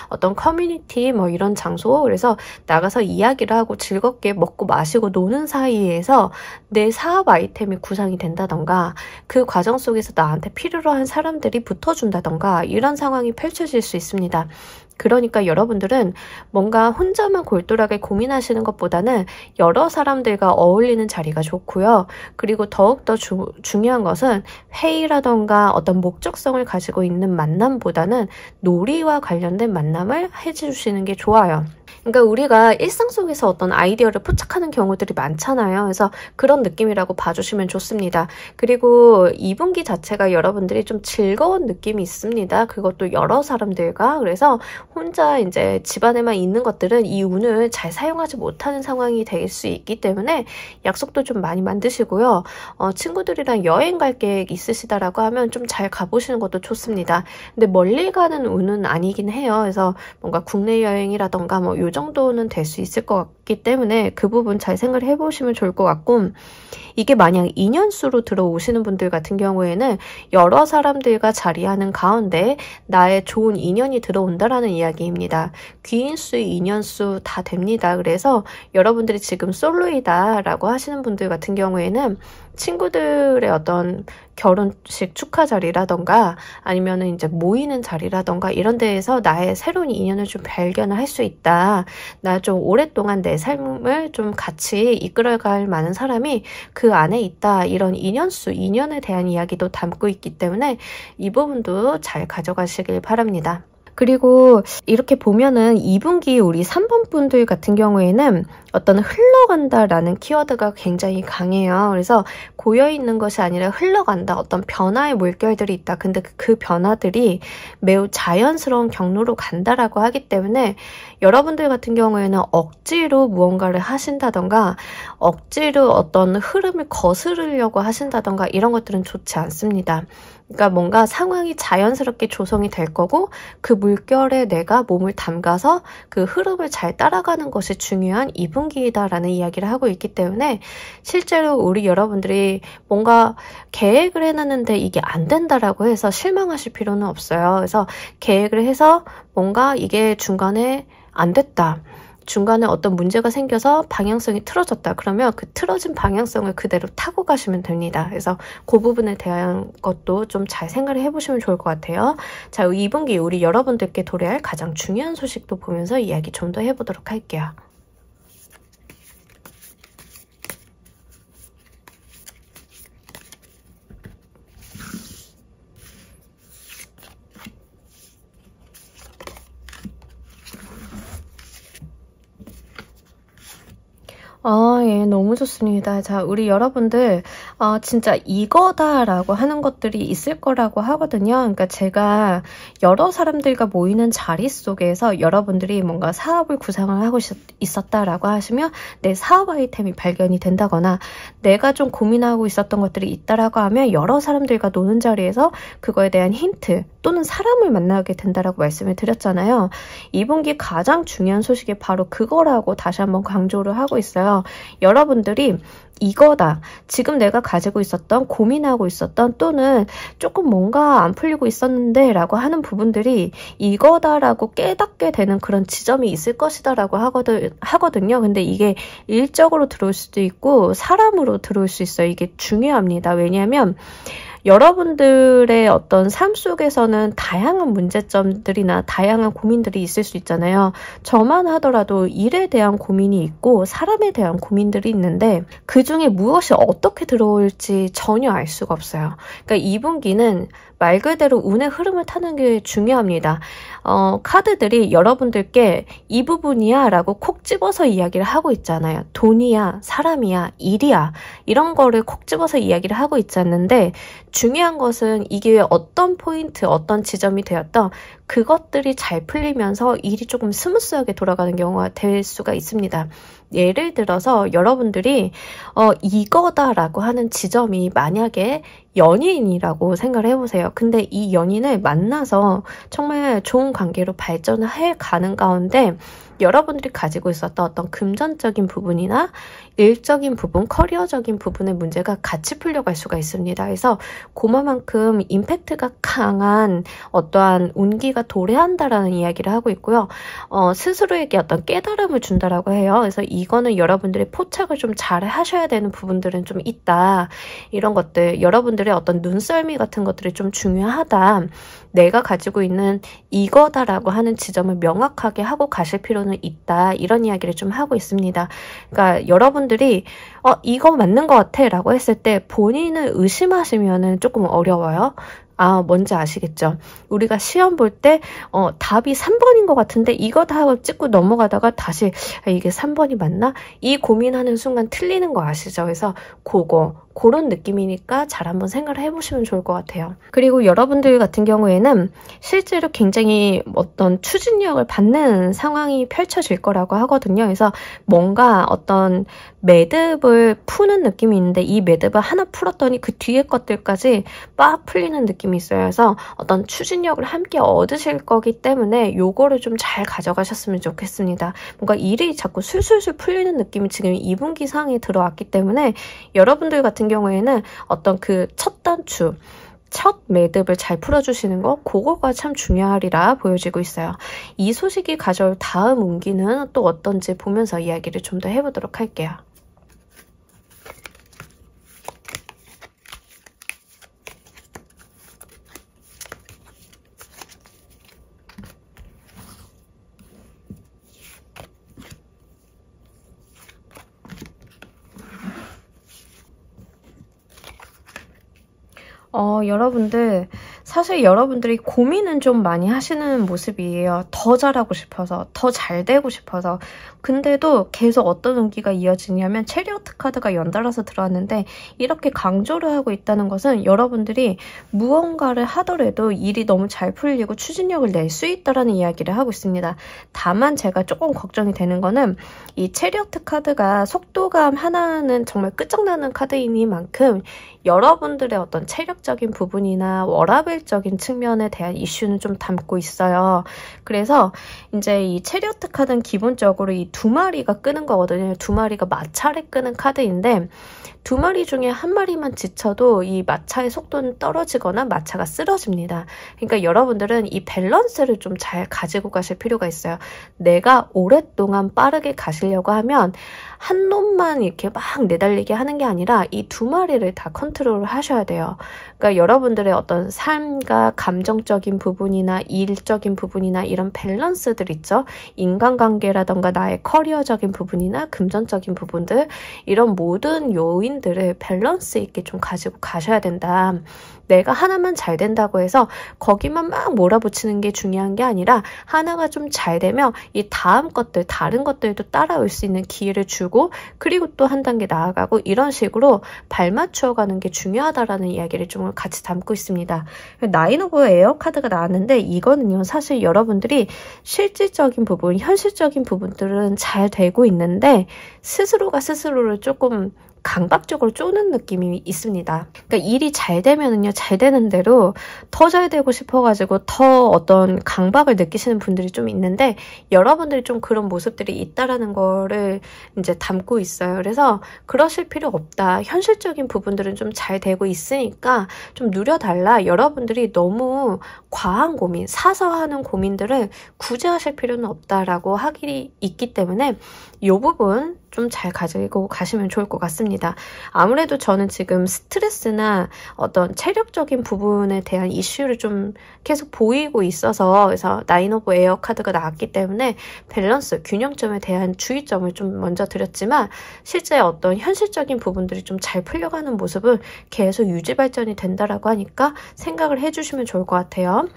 어떤 커뮤니티 뭐 이런 장소, 그래서 나가서 이야기를 하고 즐겁게 먹고 마시고 노는 사이에서 내 사업 아이템이 구상이 된다던가 그 과정 속에서 나한테 필요로 한 사람들이 붙어준다던가 이런 상황이 펼쳐질 수 있습니다. 그러니까 여러분들은 뭔가 혼자만 골똘하게 고민하시는 것보다는 여러 사람들과 어울리는 자리가 좋고요. 그리고 더욱더 중요한 것은 회의라던가 어떤 목적성을 가지고 있는 만남보다는 놀이와 관련된 만남을 해주시는 게 좋아요. 그러니까 우리가 일상 속에서 어떤 아이디어를 포착하는 경우들이 많잖아요. 그래서 그런 느낌이라고 봐주시면 좋습니다. 그리고 2분기 자체가 여러분들이 좀 즐거운 느낌이 있습니다. 그것도 여러 사람들과. 그래서 혼자 이제 집안에만 있는 것들은 이 운을 잘 사용하지 못하는 상황이 될 수 있기 때문에 약속도 좀 많이 만드시고요. 친구들이랑 여행 갈 계획 있으시다라고 하면 좀 잘 가보시는 것도 좋습니다. 근데 멀리 가는 운은 아니긴 해요. 그래서 뭔가 국내 여행이라던가 뭐 요 정도는 될 수 있을 것 같기 때문에 그 부분 잘 생각을 해보시면 좋을 것 같고, 이게 만약 인연수로 들어오시는 분들 같은 경우에는 여러 사람들과 자리하는 가운데 나의 좋은 인연이 들어온다라는 이야기입니다. 귀인수, 인연수 다 됩니다. 그래서 여러분들이 지금 솔로이다 라고 하시는 분들 같은 경우에는 친구들의 어떤 결혼식 축하 자리라던가 아니면은 이제 모이는 자리라던가 이런 데에서 나의 새로운 인연을 좀 발견을 할 수 있다. 나 좀 오랫동안 내 삶을 좀 같이 이끌어갈 많은 사람이 그 안에 있다. 이런 인연수, 인연에 대한 이야기도 담고 있기 때문에 이 부분도 잘 가져가시길 바랍니다. 그리고 이렇게 보면은 2분기 우리 3번 분들 같은 경우에는 어떤 흘러간다라는 키워드가 굉장히 강해요. 그래서 고여있는 것이 아니라 흘러간다. 어떤 변화의 물결들이 있다. 근데 그 변화들이 매우 자연스러운 경로로 간다라고 하기 때문에 여러분들 같은 경우에는 억지로 무언가를 하신다던가 억지로 어떤 흐름을 거스르려고 하신다던가 이런 것들은 좋지 않습니다. 그러니까 뭔가 상황이 자연스럽게 조성이 될 거고 그 물결에 내가 몸을 담가서 그 흐름을 잘 따라가는 것이 중요한 2분기이다라는 이야기를 하고 있기 때문에 실제로 우리 여러분들이 뭔가 계획을 해놨는데 이게 안 된다라고 해서 실망하실 필요는 없어요. 그래서 계획을 해서 뭔가 이게 중간에 안 됐다. 중간에 어떤 문제가 생겨서 방향성이 틀어졌다. 그러면 그 틀어진 방향성을 그대로 타고 가시면 됩니다. 그래서 그 부분에 대한 것도 좀 잘 생각을 해보시면 좋을 것 같아요. 자, 2분기 우리 여러분들께 도래할 가장 중요한 소식도 보면서 이야기 좀 더 해보도록 할게요. 예, 너무 좋습니다. 자, 우리 여러분들, 진짜 이거다라고 하는 것들이 있을 거라고 하거든요. 그러니까 제가 여러 사람들과 모이는 자리 속에서 여러분들이 뭔가 사업을 구상을 하고 있었다라고 하시면 내 사업 아이템이 발견이 된다거나 내가 좀 고민하고 있었던 것들이 있다라고 하면 여러 사람들과 노는 자리에서 그거에 대한 힌트 또는 사람을 만나게 된다라고 말씀을 드렸잖아요. 2분기 가장 중요한 소식이 바로 그거라고 다시 한번 강조를 하고 있어요. 여러분들이 이거다. 지금 내가 가지고 있었던, 고민하고 있었던, 또는 조금 뭔가 안 풀리고 있었는데 라고 하는 부분들이 이거다라고 깨닫게 되는 그런 지점이 있을 것이다 라고 하거든요. 근데 이게 일적으로 들어올 수도 있고 사람으로 들어올 수 있어요. 이게 중요합니다. 왜냐하면 여러분들의 어떤 삶 속에서는 다양한 문제점들이나 다양한 고민들이 있을 수 있잖아요. 저만 하더라도 일에 대한 고민이 있고 사람에 대한 고민들이 있는데 그 중에 무엇이 어떻게 들어올지 전혀 알 수가 없어요. 그러니까 2분기는 말 그대로 운의 흐름을 타는 게 중요합니다. 카드들이 여러분들께 이 부분이야 라고 콕 집어서 이야기를 하고 있잖아요. 돈이야, 사람이야, 일이야 이런 거를 콕 집어서 이야기를 하고 있지 않는데 중요한 것은 이게 어떤 포인트, 어떤 지점이 되었던 그것들이 잘 풀리면서 일이 조금 스무스하게 돌아가는 경우가 될 수가 있습니다. 예를 들어서 여러분들이 이거다라고 하는 지점이 만약에 연인이라고 생각을 해보세요. 근데 이 연인을 만나서 정말 좋은 관계로 발전을 해가는 가운데 여러분들이 가지고 있었던 어떤 금전적인 부분이나 일적인 부분, 커리어적인 부분의 문제가 같이 풀려갈 수가 있습니다. 그래서 그만큼 임팩트가 강한 어떠한 운기가 도래한다라는 이야기를 하고 있고요. 스스로에게 어떤 깨달음을 준다라고 해요. 그래서 이거는 여러분들이 포착을 좀 잘 하셔야 되는 부분들은 좀 있다. 이런 것들, 여러분들의 어떤 눈썰미 같은 것들이 좀 중요하다. 내가 가지고 있는 이거다라고 하는 지점을 명확하게 하고 가실 필요는 있다. 이런 이야기를 좀 하고 있습니다. 그러니까 여러분들이 이거 맞는 것 같아 라고 했을 때 본인을 의심하시면은 조금 어려워요. 뭔지 아시겠죠? 우리가 시험 볼 때 답이 3번인 것 같은데 이거 다 하고 찍고 넘어가다가 다시 이게 3번이 맞나? 이 고민하는 순간 틀리는 거 아시죠? 그래서 그런 느낌이니까 잘 한번 생각을 해보시면 좋을 것 같아요. 그리고 여러분들 같은 경우에는 실제로 굉장히 어떤 추진력을 받는 상황이 펼쳐질 거라고 하거든요. 그래서 뭔가 어떤 매듭을 푸는 느낌이 있는데 이 매듭을 하나 풀었더니 그 뒤에 것들까지 빡 풀리는 느낌이 있어요. 그래서 어떤 추진력을 함께 얻으실 거기 때문에 요거를 좀 잘 가져가셨으면 좋겠습니다. 뭔가 일이 자꾸 술술술 풀리는 느낌이 지금 2분기 상에 들어왔기 때문에 여러분들 같은 경우에는 어떤 그 첫 단추, 첫 매듭을 잘 풀어주시는 거 그거가 참 중요하리라 보여지고 있어요. 이 소식이 가져올 다음 운기는 또 어떤지 보면서 이야기를 좀 더 해보도록 할게요. 여러분들 사실 여러분들이 고민은 좀 많이 하시는 모습이에요. 더 잘하고 싶어서, 더 잘 되고 싶어서. 근데도 계속 어떤 운기가 이어지냐면 체리어트 카드가 연달아서 들어왔는데 이렇게 강조를 하고 있다는 것은 여러분들이 무언가를 하더라도 일이 너무 잘 풀리고 추진력을 낼 수 있다라는 이야기를 하고 있습니다. 다만 제가 조금 걱정이 되는 거는 이 체리어트 카드가 속도감 하나는 정말 끝장나는 카드이니만큼 여러분들의 어떤 체력적인 부분이나 워라밸 현실적인 측면에 대한 이슈는 좀 담고 있어요. 그래서 이제 이 체리어트 카드는 기본적으로 이 두 마리가 끄는 거거든요. 두 마리가 마차를 끄는 카드인데 두 마리 중에 한 마리만 지쳐도 이 마차의 속도는 떨어지거나 마차가 쓰러집니다. 그러니까 여러분들은 이 밸런스를 좀 잘 가지고 가실 필요가 있어요. 내가 오랫동안 빠르게 가시려고 하면 한 놈만 이렇게 막 내달리게 하는 게 아니라 이 두 마리를 다 컨트롤을 하셔야 돼요. 그러니까 여러분들의 어떤 삶과 감정적인 부분이나 일적인 부분이나 이런 밸런스들 있죠. 인간관계라던가 나의 커리어적인 부분이나 금전적인 부분들 이런 모든 요인들을 밸런스 있게 좀 가지고 가셔야 된다. 내가 하나만 잘 된다고 해서 거기만 막 몰아붙이는 게 중요한 게 아니라 하나가 좀 잘 되면 이 다음 것들, 다른 것들도 따라올 수 있는 기회를 주고 그리고 또 한 단계 나아가고 이런 식으로 발맞추어 가는 게 중요하다라는 이야기를 좀 같이 담고 있습니다. 나인 오브 에어 카드가 나왔는데 이거는요 사실 여러분들이 실질적인 부분, 현실적인 부분들은 잘 되고 있는데 스스로가 스스로를 조금 강박적으로 쪼는 느낌이 있습니다. 그러니까 일이 잘 되면은요, 잘 되는 대로 더 잘 되고 싶어가지고 더 어떤 강박을 느끼시는 분들이 좀 있는데 여러분들이 좀 그런 모습들이 있다라는 거를 이제 담고 있어요. 그래서 그러실 필요 없다. 현실적인 부분들은 좀 잘 되고 있으니까 좀 누려달라. 여러분들이 너무 과한 고민, 사서 하는 고민들을 굳이 하실 필요는 없다라고 하기 있기 때문에 이 부분 좀 잘 가지고 가시면 좋을 것 같습니다. 아무래도 저는 지금 스트레스나 어떤 체력적인 부분에 대한 이슈를 좀 계속 보이고 있어서 그래서 나인 오브 에어 카드가 나왔기 때문에 밸런스, 균형점에 대한 주의점을 좀 먼저 드렸지만 실제 어떤 현실적인 부분들이 좀 잘 풀려가는 모습은 계속 유지 발전이 된다라고 하니까 생각을 해주시면 좋을 것 같아요.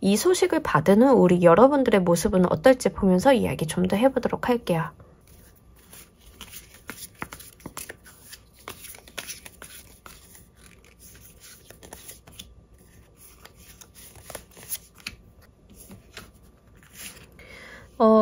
이 소식을 받은 후 우리 여러분들의 모습은 어떨지 보면서 이야기 좀 더 해보도록 할게요.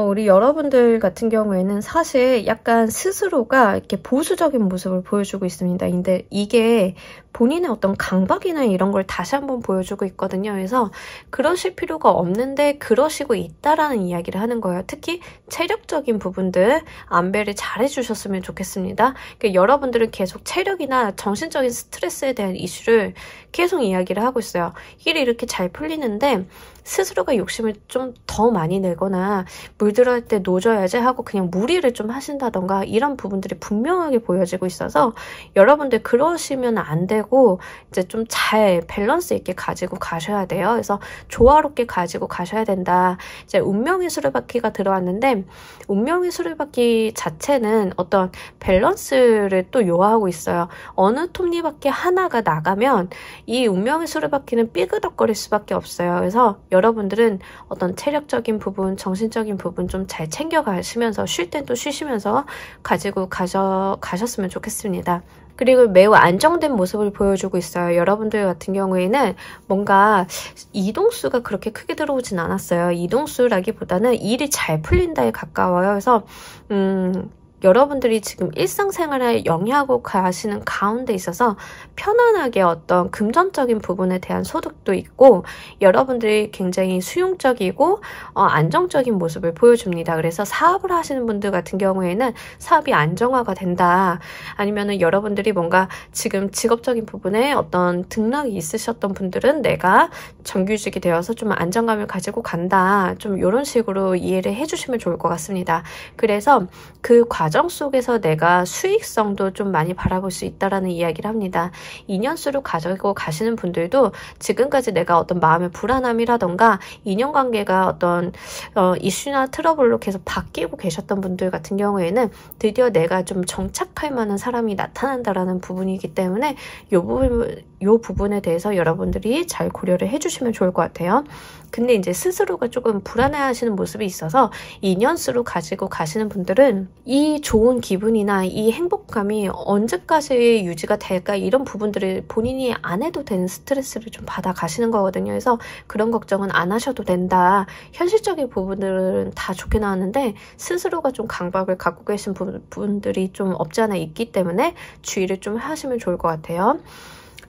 우리 여러분들 같은 경우에는 사실 약간 스스로가 이렇게 보수적인 모습을 보여주고 있습니다. 근데 이게 본인의 어떤 강박이나 이런 걸 다시 한번 보여주고 있거든요. 그래서 그러실 필요가 없는데 그러시고 있다라는 이야기를 하는 거예요. 특히 체력적인 부분들 안배를 잘 해주셨으면 좋겠습니다. 그러니까 여러분들은 계속 체력이나 정신적인 스트레스에 대한 이슈를 계속 이야기를 하고 있어요. 일이 이렇게 잘 풀리는데 스스로가 욕심을 좀 더 많이 내거나 물 들어갈 때 노져야지 하고 그냥 무리를 좀 하신다던가 이런 부분들이 분명하게 보여지고 있어서 여러분들 그러시면 안 되고 이제 좀 잘 밸런스 있게 가지고 가셔야 돼요. 그래서 조화롭게 가지고 가셔야 된다. 이제 운명의 수레바퀴가 들어왔는데 운명의 수레바퀴 자체는 어떤 밸런스를 또 요하고 있어요. 어느 톱니바퀴 하나가 나가면 이 운명의 수레바퀴는 삐그덕거릴 수밖에 없어요. 그래서 여러분들은 어떤 체력적인 부분, 정신적인 부분 좀 잘 챙겨 가시면서 쉴 땐 또 쉬시면서 가지고 가셨으면 좋겠습니다. 그리고 매우 안정된 모습을 보여주고 있어요. 여러분들 같은 경우에는 뭔가 이동수가 그렇게 크게 들어오진 않았어요. 이동수라기보다는 일이 잘 풀린다에 가까워요. 그래서 여러분들이 지금 일상생활에 영위하고 가시는 가운데 있어서 편안하게 어떤 금전적인 부분에 대한 소득도 있고 여러분들이 굉장히 수용적이고 안정적인 모습을 보여줍니다. 그래서 사업을 하시는 분들 같은 경우에는 사업이 안정화가 된다. 아니면은 여러분들이 뭔가 지금 직업적인 부분에 어떤 등락이 있으셨던 분들은 내가 정규직이 되어서 좀 안정감을 가지고 간다. 좀 이런 식으로 이해를 해주시면 좋을 것 같습니다. 그래서 그 과정 속에서 내가 수익성도 좀 많이 바라볼 수 있다라는 이야기를 합니다. 인연수로 가지고 가시는 분들도 지금까지 내가 어떤 마음의 불안함이라던가 인연관계가 어떤 이슈나 트러블로 계속 바뀌고 계셨던 분들 같은 경우에는 드디어 내가 좀 정착할 만한 사람이 나타난다라는 부분이기 때문에 이 부분에 대해서 여러분들이 잘 고려를 해주시면 좋을 것 같아요. 근데 이제 스스로가 조금 불안해하시는 모습이 있어서 인연수로 가지고 가시는 분들은 이 좋은 기분이나 이 행복감이 언제까지 유지가 될까 이런 부분들을 본인이 안 해도 되는 스트레스를 좀 받아 가시는 거거든요. 그래서 그런 걱정은 안 하셔도 된다. 현실적인 부분들은 다 좋게 나왔는데 스스로가 좀 강박을 갖고 계신 분들이 좀 없지 않아 있기 때문에 주의를 좀 하시면 좋을 것 같아요.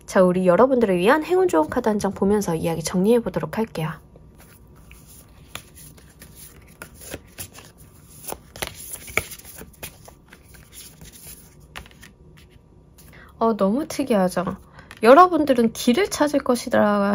자, 우리 여러분들을 위한 행운 좋은 카드 한 장 보면서 이야기 정리해 보도록 할게요. 너무 특이하죠? 여러분들은 길을 찾을 것이다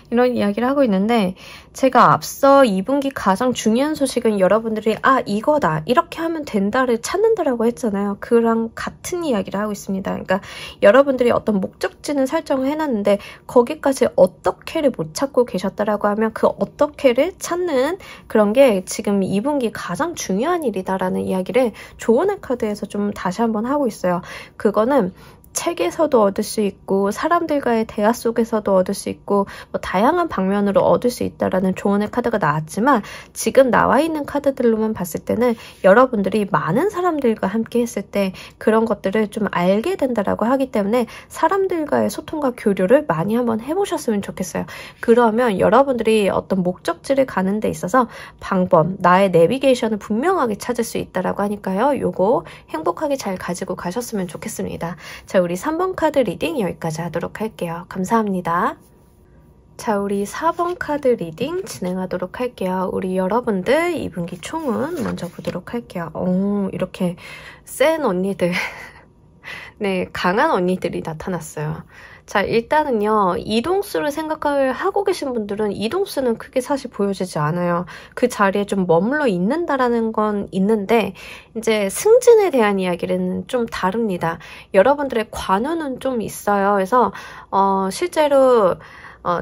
이런 이야기를 하고 있는데, 제가 앞서 2분기 가장 중요한 소식은 여러분들이 이거다, 이렇게 하면 된다를 찾는다라고 했잖아요. 그랑 같은 이야기를 하고 있습니다. 그러니까 여러분들이 어떤 목적지는 설정을 해놨는데 거기까지 어떻게를 못 찾고 계셨다라고 하면 그 어떻게를 찾는 그런 게 지금 2분기 가장 중요한 일이다라는 이야기를 조언의 카드에서 좀 다시 한번 하고 있어요. 그거는 책에서도 얻을 수 있고 사람들과의 대화 속에서도 얻을 수 있고 뭐 다양한 방면으로 얻을 수 있다라는 조언의 카드가 나왔지만, 지금 나와 있는 카드들로만 봤을 때는 여러분들이 많은 사람들과 함께 했을 때 그런 것들을 좀 알게 된다라고 하기 때문에 사람들과의 소통과 교류를 많이 한번 해보셨으면 좋겠어요. 그러면 여러분들이 어떤 목적지를 가는 데 있어서 방법, 나의 내비게이션을 분명하게 찾을 수 있다라고 하니까요. 요거 행복하게 잘 가지고 가셨으면 좋겠습니다. 자, 우리 3번 카드 리딩 여기까지 하도록 할게요. 감사합니다. 자, 우리 4번 카드 리딩 진행하도록 할게요. 우리 여러분들 2분기 총운 먼저 보도록 할게요. 이렇게 센 언니들 네, 강한 언니들이 나타났어요. 자, 일단은요, 이동수를 생각을 하고 계신 분들은 이동수는 크게 사실 보여지지 않아요. 그 자리에 좀 머물러 있는다라는 건 있는데, 이제 승진에 대한 이야기는 좀 다릅니다. 여러분들의 관운은 좀 있어요. 그래서 실제로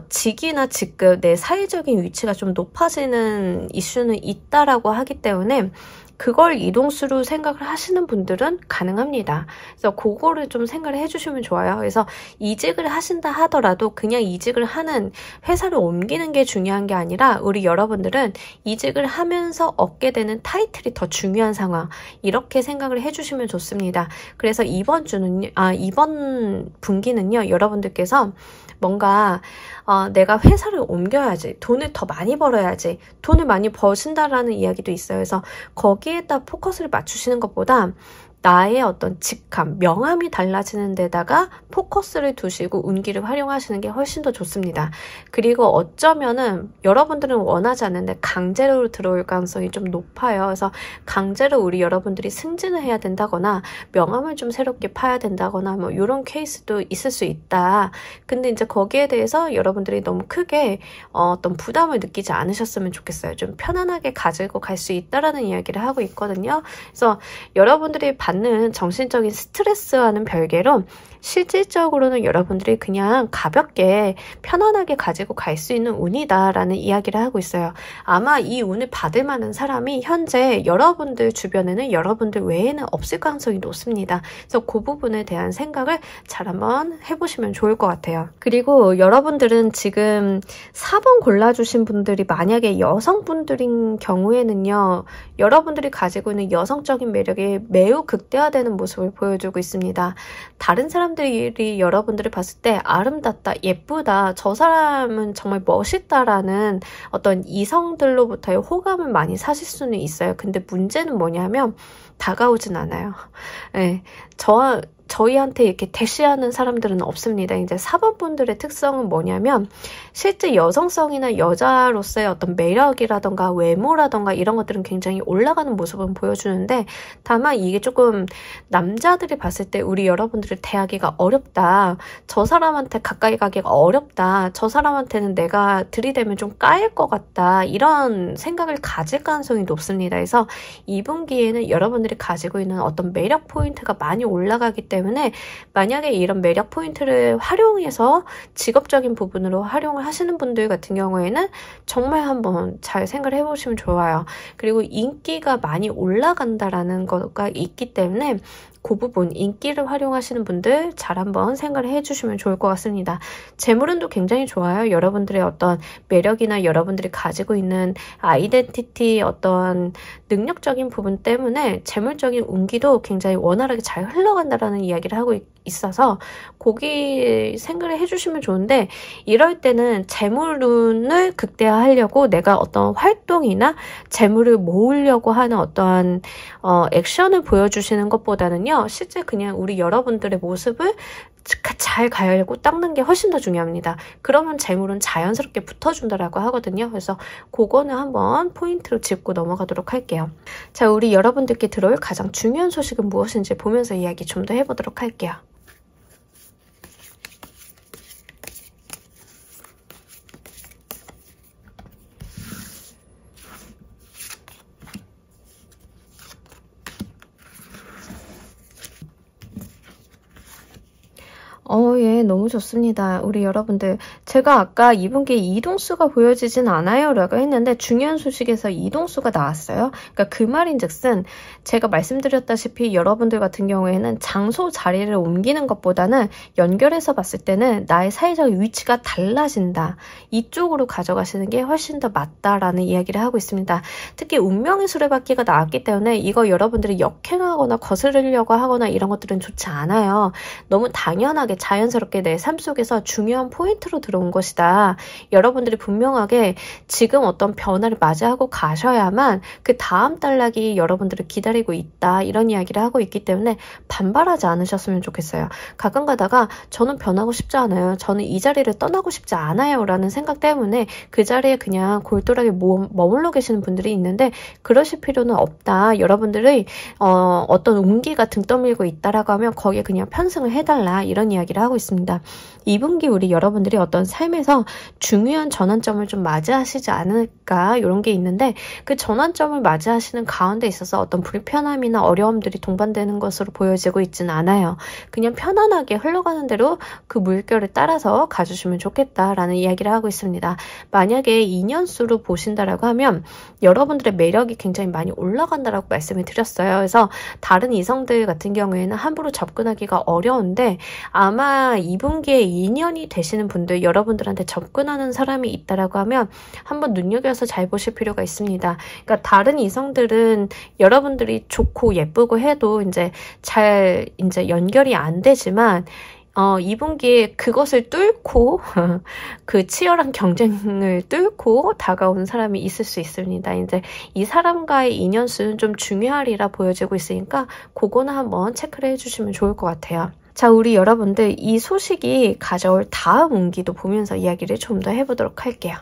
직위나 직급, 내 사회적인 위치가 좀 높아지는 이슈는 있다라고 하기 때문에 그걸 이동수로 생각을 하시는 분들은 가능합니다. 그래서 그거를 좀 생각을 해주시면 좋아요. 그래서 이직을 하신다 하더라도 그냥 이직을 하는 회사를 옮기는 게 중요한 게 아니라 우리 여러분들은 이직을 하면서 얻게 되는 타이틀이 더 중요한 상황, 이렇게 생각을 해주시면 좋습니다. 그래서 이번 분기는요, 여러분들께서 뭔가 내가 회사를 옮겨야지, 돈을 더 많이 벌어야지, 돈을 많이 버신다라는 이야기도 있어요. 그래서 거기에다 포커스를 맞추시는 것보다 나의 어떤 직함, 명함이 달라지는 데다가 포커스를 두시고 운기를 활용하시는 게 훨씬 더 좋습니다. 그리고 어쩌면은 여러분들은 원하지 않는데 강제로 들어올 가능성이 좀 높아요. 그래서 강제로 우리 여러분들이 승진을 해야 된다거나 명함을 좀 새롭게 파야 된다거나 뭐 이런 케이스도 있을 수 있다. 근데 이제 거기에 대해서 여러분들이 너무 크게 어떤 부담을 느끼지 않으셨으면 좋겠어요. 좀 편안하게 가지고 갈 수 있다라는 이야기를 하고 있거든요. 그래서 여러분들이 받는 정신적인 스트레스와는 별개로 실질적으로는 여러분들이 그냥 가볍게 편안하게 가지고 갈 수 있는 운이다라는 이야기를 하고 있어요. 아마 이 운을 받을 만한 사람이 현재 여러분들 주변에는 여러분들 외에는 없을 가능성이 높습니다. 그래서 그 부분에 대한 생각을 잘 한번 해보시면 좋을 것 같아요. 그리고 여러분들은 지금 4번 골라주신 분들이 만약에 여성분들인 경우에는요, 여러분들이 가지고 있는 여성적인 매력이 매우 극대화되는 모습을 보여주고 있습니다. 다른 사람들이 여러분들을 봤을 때 아름답다, 예쁘다, 저 사람은 정말 멋있다라는 어떤 이성들로부터의 호감을 많이 사실 수는 있어요. 근데 문제는 뭐냐면 다가오진 않아요. 네, 저희한테 이렇게 대시하는 사람들은 없습니다. 이제 4번 분들의 특성은 뭐냐면 실제 여성성이나 여자로서의 어떤 매력이라던가 외모라던가 이런 것들은 굉장히 올라가는 모습은 보여주는데, 다만 이게 조금 남자들이 봤을 때 우리 여러분들을 대하기가 어렵다, 저 사람한테 가까이 가기가 어렵다, 저 사람한테는 내가 들이대면 좀 까일 것 같다, 이런 생각을 가질 가능성이 높습니다. 그래서 2분기에는 여러분들이 가지고 있는 어떤 매력 포인트가 많이 올라가기 때문에 만약에 이런 매력 포인트를 활용해서 직업적인 부분으로 활용을 하시는 분들 같은 경우에는 정말 한번 잘 생각을 해보시면 좋아요. 그리고 인기가 많이 올라간다라는 거가 있기 때문에 그 부분, 인기를 활용하시는 분들 잘 한번 생각을 해주시면 좋을 것 같습니다. 재물운도 굉장히 좋아요. 여러분들의 어떤 매력이나 여러분들이 가지고 있는 아이덴티티, 어떤 능력적인 부분 때문에 재물적인 운기도 굉장히 원활하게 잘 흘러간다라는 이야기를 하고 있어서 거기 생각을 해주시면 좋은데, 이럴 때는 재물운을 극대화하려고 내가 어떤 활동이나 재물을 모으려고 하는 어떠한 액션을 보여주시는 것보다는요, 보다는요. 실제 그냥 우리 여러분들의 모습을 잘 갈고 닦는 게 훨씬 더 중요합니다. 그러면 재물은 자연스럽게 붙어준다라고 하거든요. 그래서 그거는 한번 포인트로 짚고 넘어가도록 할게요. 자, 우리 여러분들께 들어올 가장 중요한 소식은 무엇인지 보면서 이야기 좀 더 해보도록 할게요. 예, 너무 좋습니다. 우리 여러분들, 제가 아까 2분기에 이동수가 보여지진 않아요 라고 했는데 중요한 소식에서 이동수가 나왔어요. 그러니까 그 말인즉슨 제가 말씀드렸다시피 여러분들 같은 경우에는 장소 자리를 옮기는 것보다는 연결해서 봤을 때는 나의 사회적 위치가 달라진다. 이쪽으로 가져가시는 게 훨씬 더 맞다라는 이야기를 하고 있습니다. 특히 운명의 수레바퀴가 나왔기 때문에 이거 여러분들이 역행하거나 거스르려고 하거나 이런 것들은 좋지 않아요. 너무 당연하게 자연스럽게 내 삶 속에서 중요한 포인트로 들어온 것이다. 여러분들이 분명하게 지금 어떤 변화를 맞이하고 가셔야만 그 다음 단락이 여러분들을 기다리고 있다. 이런 이야기를 하고 있기 때문에 반발하지 않으셨으면 좋겠어요. 가끔 가다가 저는 변하고 싶지 않아요. 저는 이 자리를 떠나고 싶지 않아요. 라는 생각 때문에 그 자리에 그냥 골똘하게 머물러 계시는 분들이 있는데 그러실 필요는 없다. 여러분들의 어떤 운기가 등 떠밀고 있다라고 하면 거기에 그냥 편승을 해달라. 이런 이야기를 하고 있습니다. 2분기 우리 여러분들이 어떤 삶에서 중요한 전환점을 좀 맞이하시지 않을까 이런 게 있는데 그 전환점을 맞이하시는 가운데 있어서 어떤 불편함이나 어려움들이 동반되는 것으로 보여지고 있지는 않아요. 그냥 편안하게 흘러가는 대로 그 물결을 따라서 가주시면 좋겠다라는 이야기를 하고 있습니다. 만약에 인연수로 보신다라고 하면 여러분들의 매력이 굉장히 많이 올라간다라고 말씀을 드렸어요. 그래서 다른 이성들 같은 경우에는 함부로 접근하기가 어려운데 아마 2분기에 인연이 되시는 분들, 여러분들한테 접근하는 사람이 있다라고 하면 한번 눈여겨서 잘 보실 필요가 있습니다. 그러니까 다른 이성들은 여러분들이 좋고 예쁘고 해도 이제 연결이 안 되지만 2분기에 그것을 뚫고 그 치열한 경쟁을 뚫고 다가오는 사람이 있을 수 있습니다. 이제 이 사람과의 인연수는 좀 중요하리라 보여지고 있으니까 그거는 한번 체크를 해주시면 좋을 것 같아요. 자, 우리 여러분들 이 소식이 가져올 다음 운기도 보면서 이야기를 좀 더 해보도록 할게요.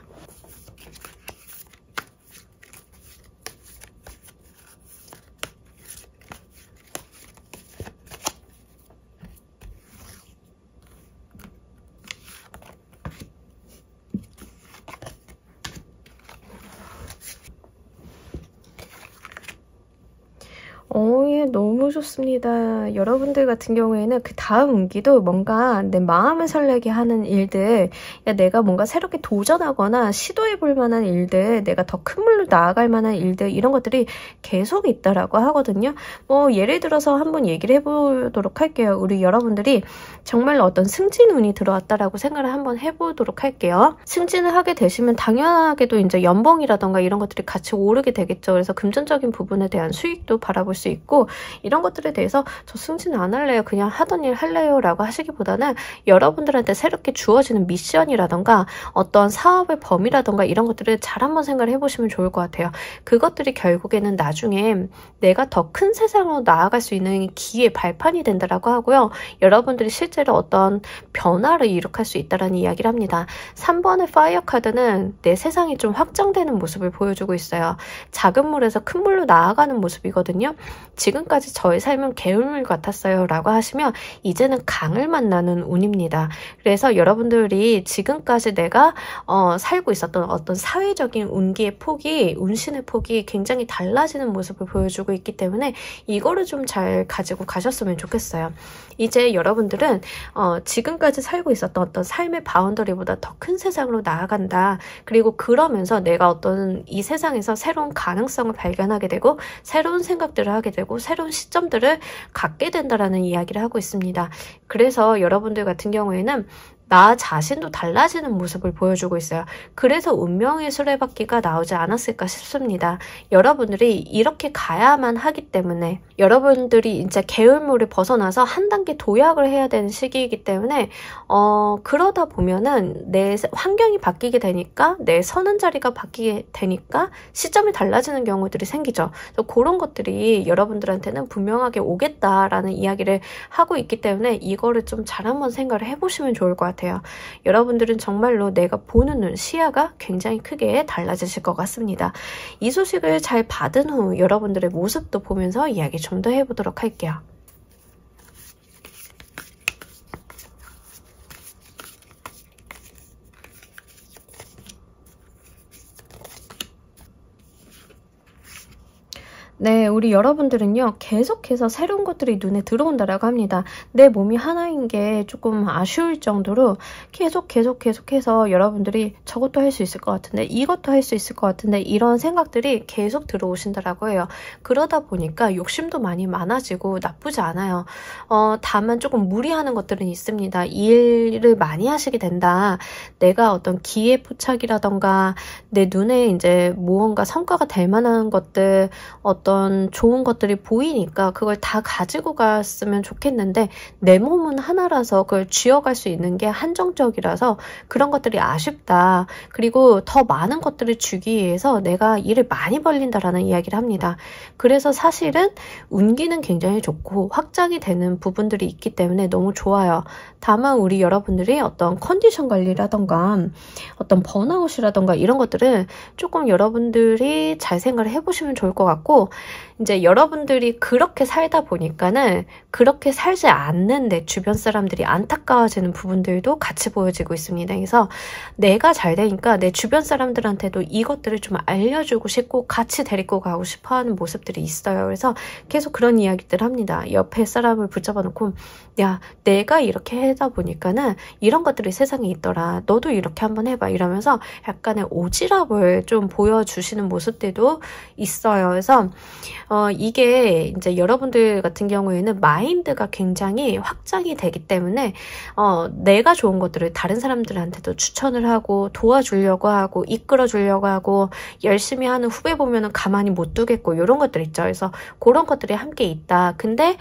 예, 너무 좋습니다. 여러분들 같은 경우에는 그 다음 운기도 뭔가 내 마음을 설레게 하는 일들, 내가 뭔가 새롭게 도전하거나 시도해볼 만한 일들, 내가 더 큰 물로 나아갈 만한 일들, 이런 것들이 계속 있다라고 하거든요. 예를 들어서 한번 얘기를 해보도록 할게요. 우리 여러분들이 정말 어떤 승진운이 들어왔다라고 생각을 한번 해보도록 할게요. 승진을 하게 되시면 당연하게도 이제 연봉이라던가 이런 것들이 같이 오르게 되겠죠. 그래서 금전적인 부분에 대한 수익도 바라볼 수 있고 이런 것들에 대해서 저 승진 안 할래요. 그냥 하던 일 할래요. 라고 하시기보다는 여러분들한테 새롭게 주어지는 미션이라던가 어떤 사업의 범위라던가 이런 것들을 잘 한번 생각을 해보시면 좋을 것 같아요. 그것들이 결국에는 나중에 내가 더 큰 세상으로 나아갈 수 있는 기회 발판이 된다라고 하고요. 여러분들이 실제로 어떤 변화를 이룩할 수 있다라는 이야기를 합니다. 3번의 파이어 카드는 내 세상이 좀 확장되는 모습을 보여주고 있어요. 작은 물에서 큰 물로 나아가는 모습이거든요. 지금까지 저의 삶은 개울물 같았어요 라고 하시면 이제는 강을 만나는 운입니다. 그래서 여러분들이 지금까지 내가 살고 있었던 어떤 사회적인 운기의 폭이, 운신의 폭이 굉장히 달라지는 모습을 보여주고 있기 때문에 이거를 좀 잘 가지고 가셨으면 좋겠어요. 이제 여러분들은 지금까지 살고 있었던 어떤 삶의 바운더리보다 더 큰 세상으로 나아간다. 그리고 그러면서 내가 어떤 이 세상에서 새로운 가능성을 발견하게 되고 새로운 생각들을 하게 되고 새로운 시점들을 갖게 된다라는 이야기를 하고 있습니다. 그래서 여러분들 같은 경우에는 나 자신도 달라지는 모습을 보여주고 있어요. 그래서 운명의 수레바퀴가 나오지 않았을까 싶습니다. 여러분들이 이렇게 가야만 하기 때문에 여러분들이 이제 게을물을 벗어나서 한 단계 도약을 해야 되는 시기이기 때문에 그러다 보면은 내 환경이 바뀌게 되니까 내 서는 자리가 바뀌게 되니까 시점이 달라지는 경우들이 생기죠. 그래서 그런 것들이 여러분들한테는 분명하게 오겠다라는 이야기를 하고 있기 때문에 이거를 좀 잘 한번 생각을 해보시면 좋을 것 같아요. 여러분들은 정말로 내가 보는 눈, 시야가 굉장히 크게 달라지실 것 같습니다. 이 소식을 잘 받은 후 여러분들의 모습도 보면서 이야기 좀 더 해보도록 할게요. 네, 우리 여러분들은요, 계속해서 새로운 것들이 눈에 들어온다라고 합니다. 내 몸이 하나인 게 조금 아쉬울 정도로 계속해서 여러분들이 저것도 할 수 있을 것 같은데, 이것도 할 수 있을 것 같은데, 이런 생각들이 계속 들어오신다라고 해요. 그러다 보니까 욕심도 많이 많아지고 나쁘지 않아요. 다만 조금 무리하는 것들은 있습니다. 일을 많이 하시게 된다. 내가 어떤 기회 포착이라던가, 내 눈에 이제 무언가 성과가 될 만한 것들, 어떤 좋은 것들이 보이니까 그걸 다 가지고 갔으면 좋겠는데 내 몸은 하나라서 그걸 쥐어갈 수 있는 게 한정적이라서 그런 것들이 아쉽다. 그리고 더 많은 것들을 주기 위해서 내가 일을 많이 벌린다라는 이야기를 합니다. 그래서 사실은 운기는 굉장히 좋고 확장이 되는 부분들이 있기 때문에 너무 좋아요. 다만 우리 여러분들이 어떤 컨디션 관리라던가 어떤 번아웃이라던가 이런 것들은 조금 여러분들이 잘 생각을 해보시면 좋을 것 같고 이제 여러분들이 그렇게 살다 보니까는 그렇게 살지 않는 내 주변 사람들이 안타까워지는 부분들도 같이 보여지고 있습니다. 그래서 내가 잘 되니까 내 주변 사람들한테도 이것들을 좀 알려주고 싶고 같이 데리고 가고 싶어하는 모습들이 있어요. 그래서 계속 그런 이야기들 합니다. 옆에 사람을 붙잡아 놓고 야, 내가 이렇게 하다 보니까는 이런 것들이 세상에 있더라. 너도 이렇게 한번 해봐. 이러면서 약간의 오지랖을 좀 보여주시는 모습들도 있어요. 그래서 이게 이제 여러분들 같은 경우에는 마인드가 굉장히 확장이 되기 때문에 내가 좋은 것들을 다른 사람들한테도 추천을 하고 도와주려고 하고 이끌어주려고 하고 열심히 하는 후배 보면은 가만히 못 두겠고 이런 것들 있죠. 그래서 그런 것들이 함께 있다. 근데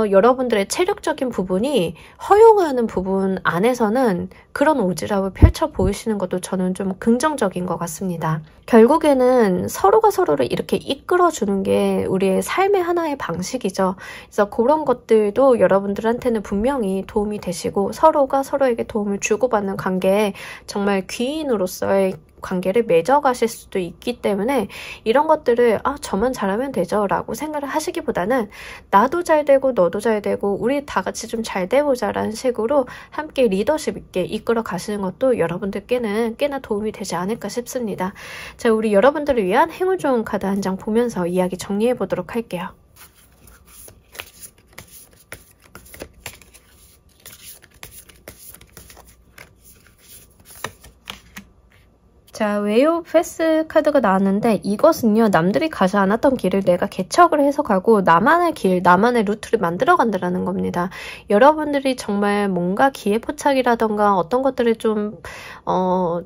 여러분들의 체력적인 부분이 허용하는 부분 안에서는 그런 오지랖을 펼쳐 보이시는 것도 저는 좀 긍정적인 것 같습니다. 결국에는 서로가 서로를 이렇게 이끌어주는 게 우리의 삶의 하나의 방식이죠. 그래서 그런 것들도 여러분들한테는 분명히 도움이 되시고 서로가 서로에게 도움을 주고받는 관계에 정말 귀인으로서의 관계를 맺어가실 수도 있기 때문에 이런 것들을 저만 잘하면 되죠 라고 생각을 하시기보다는 나도 잘 되고 너도 잘 되고 우리 다 같이 좀 잘 돼보자 라는 식으로 함께 리더십 있게 이끌어 가시는 것도 여러분들께는 꽤나 도움이 되지 않을까 싶습니다. 자, 우리 여러분들을 위한 행운 좋은 카드 한 장 보면서 이야기 정리해 보도록 할게요. 자, 웨이 오브 패스 카드가 나왔는데 이것은요, 남들이 가지 않았던 길을 내가 개척을 해서 가고 나만의 길, 나만의 루트를 만들어 간다라는 겁니다. 여러분들이 정말 뭔가 기회포착이라던가 어떤 것들을 좀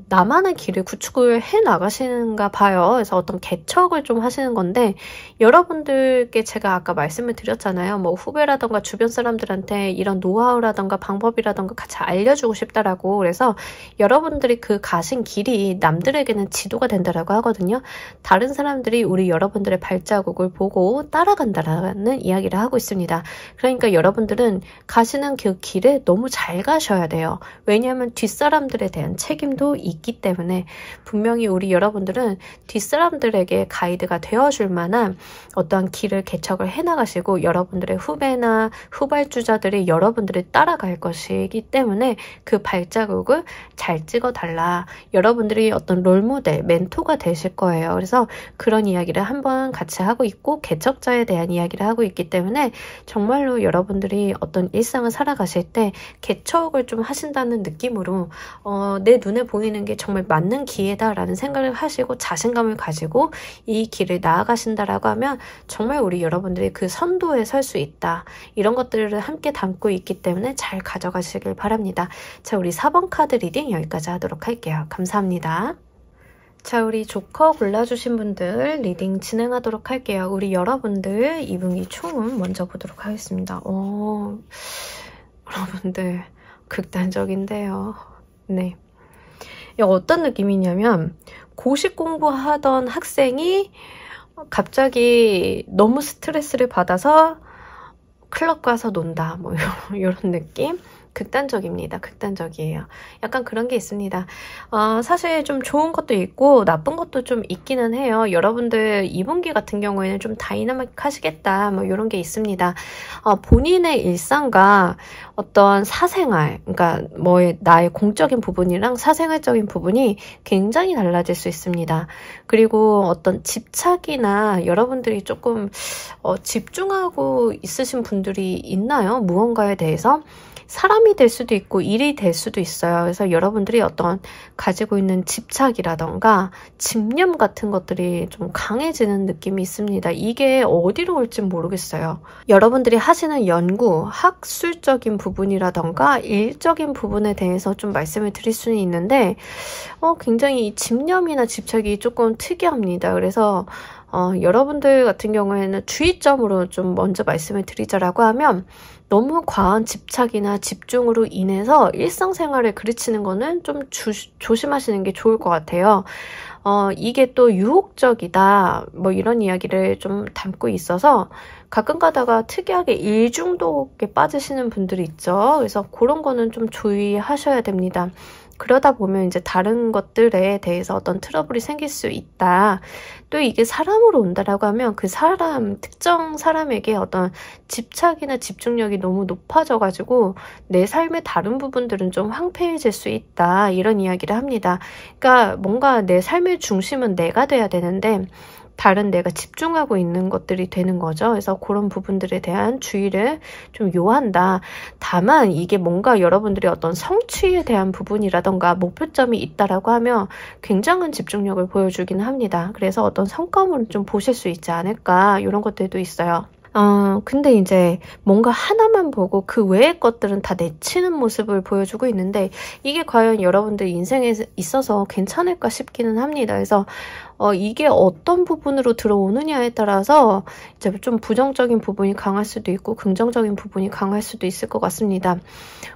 나만의 길을 구축을 해 나가시는가 봐요. 그래서 어떤 개척을 좀 하시는 건데 여러분들께 제가 아까 말씀을 드렸잖아요. 뭐 후배라던가 주변 사람들한테 이런 노하우라던가 방법이라던가 같이 알려주고 싶다라고. 그래서 여러분들이 그 가신 길이 남들에게는 지도가 된다라고 하거든요. 다른 사람들이 우리 여러분들의 발자국을 보고 따라간다라는 이야기를 하고 있습니다. 그러니까 여러분들은 가시는 그 길에 너무 잘 가셔야 돼요. 왜냐하면 뒷사람들에 대한 책임도 있기 때문에 분명히 우리 여러분들은 뒷사람들에게 가이드가 되어줄 만한 어떠한 길을 개척을 해나가시고 여러분들의 후배나 후발주자들이 여러분들을 따라갈 것이기 때문에 그 발자국을 잘 찍어달라. 여러분들이 어떤 어떤 롤모델, 멘토가 되실 거예요. 그래서 그런 이야기를 한번 같이 하고 있고 개척자에 대한 이야기를 하고 있기 때문에 정말로 여러분들이 어떤 일상을 살아가실 때 개척을 좀 하신다는 느낌으로 내 눈에 보이는 게 정말 맞는 기회다라는 생각을 하시고 자신감을 가지고 이 길을 나아가신다라고 하면 정말 우리 여러분들이 그 선도에 설 수 있다. 이런 것들을 함께 담고 있기 때문에 잘 가져가시길 바랍니다. 자, 우리 4번 카드 리딩 여기까지 하도록 할게요. 감사합니다. 자, 우리 조커 골라주신 분들 리딩 진행하도록 할게요. 우리 여러분들 2분기 총운 먼저 보도록 하겠습니다. 여러분들 극단적인데요. 네. 어떤 느낌이냐면 고시 공부하던 학생이 갑자기 너무 스트레스를 받아서 클럽 가서 논다. 뭐 이런 느낌? 극단적입니다. 극단적이에요. 약간 그런 게 있습니다. 사실 좀 좋은 것도 있고 나쁜 것도 좀 있기는 해요. 여러분들 2분기 같은 경우에는 좀 다이나믹하시겠다. 뭐 이런 게 있습니다. 본인의 일상과 어떤 사생활, 그러니까 나의 공적인 부분이랑 사생활적인 부분이 굉장히 달라질 수 있습니다. 그리고 어떤 집착이나 여러분들이 조금 집중하고 있으신 분들이 있나요? 무언가에 대해서? 사람이 될 수도 있고 일이 될 수도 있어요. 그래서 여러분들이 어떤 가지고 있는 집착이라던가 집념 같은 것들이 좀 강해지는 느낌이 있습니다. 이게 어디로 올지 모르겠어요. 여러분들이 하시는 연구, 학술적인 부분이라던가 일적인 부분에 대해서 좀 말씀을 드릴 수는 있는데 굉장히 이 집념이나 집착이 조금 특이합니다. 그래서 여러분들 같은 경우에는 주의점으로 좀 먼저 말씀을 드리자라고 하면 너무 과한 집착이나 집중으로 인해서 일상생활을 그르치는 거는 좀 조심하시는 게 좋을 것 같아요. 이게 또 유혹적이다 뭐 이런 이야기를 좀 담고 있어서 가끔 가다가 특이하게 일 중독에 빠지시는 분들이 있죠. 그래서 그런 거는 좀 주의하셔야 됩니다. 그러다 보면 이제 다른 것들에 대해서 어떤 트러블이 생길 수 있다. 또 이게 사람으로 온다라고 하면 그 사람, 특정 사람에게 어떤 집착이나 집중력이 너무 높아져가지고 내 삶의 다른 부분들은 좀 황폐해질 수 있다. 이런 이야기를 합니다. 그러니까 뭔가 내 삶의 중심은 내가 돼야 되는데 다른 내가 집중하고 있는 것들이 되는 거죠. 그래서 그런 부분들에 대한 주의를 좀 요한다. 다만 이게 뭔가 여러분들이 어떤 성취에 대한 부분이라던가 목표점이 있다라고 하면 굉장한 집중력을 보여주기는 합니다. 그래서 어떤 성과물을 좀 보실 수 있지 않을까 이런 것들도 있어요. 근데 이제 뭔가 하나만 보고 그 외의 것들은 다 내치는 모습을 보여주고 있는데 이게 과연 여러분들 인생에 있어서 괜찮을까 싶기는 합니다. 그래서 이게 어떤 부분으로 들어오느냐에 따라서 이제 좀 부정적인 부분이 강할 수도 있고 긍정적인 부분이 강할 수도 있을 것 같습니다.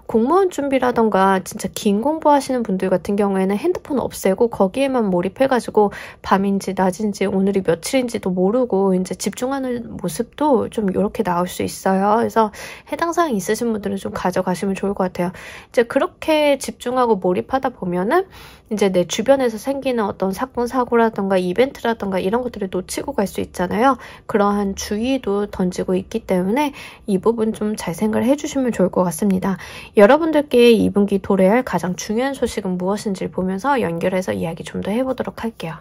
공무원 준비라던가 진짜 긴 공부하시는 분들 같은 경우에는 핸드폰 없애고 거기에만 몰입해가지고 밤인지 낮인지 오늘이 며칠인지도 모르고 이제 집중하는 모습도 좀 이렇게 나올 수 있어요. 그래서 해당 사항 있으신 분들은 좀 가져가시면 좋을 것 같아요. 이제 그렇게 집중하고 몰입하다 보면은 이제 내 주변에서 생기는 어떤 사건, 사고라던가 이벤트라던가 이런 것들을 놓치고 갈 수 있잖아요. 그러한 주의도 던지고 있기 때문에 이 부분 좀 잘 생각을 해주시면 좋을 것 같습니다. 여러분들께 2분기 도래할 가장 중요한 소식은 무엇인지를 보면서 연결해서 이야기 좀 더 해보도록 할게요.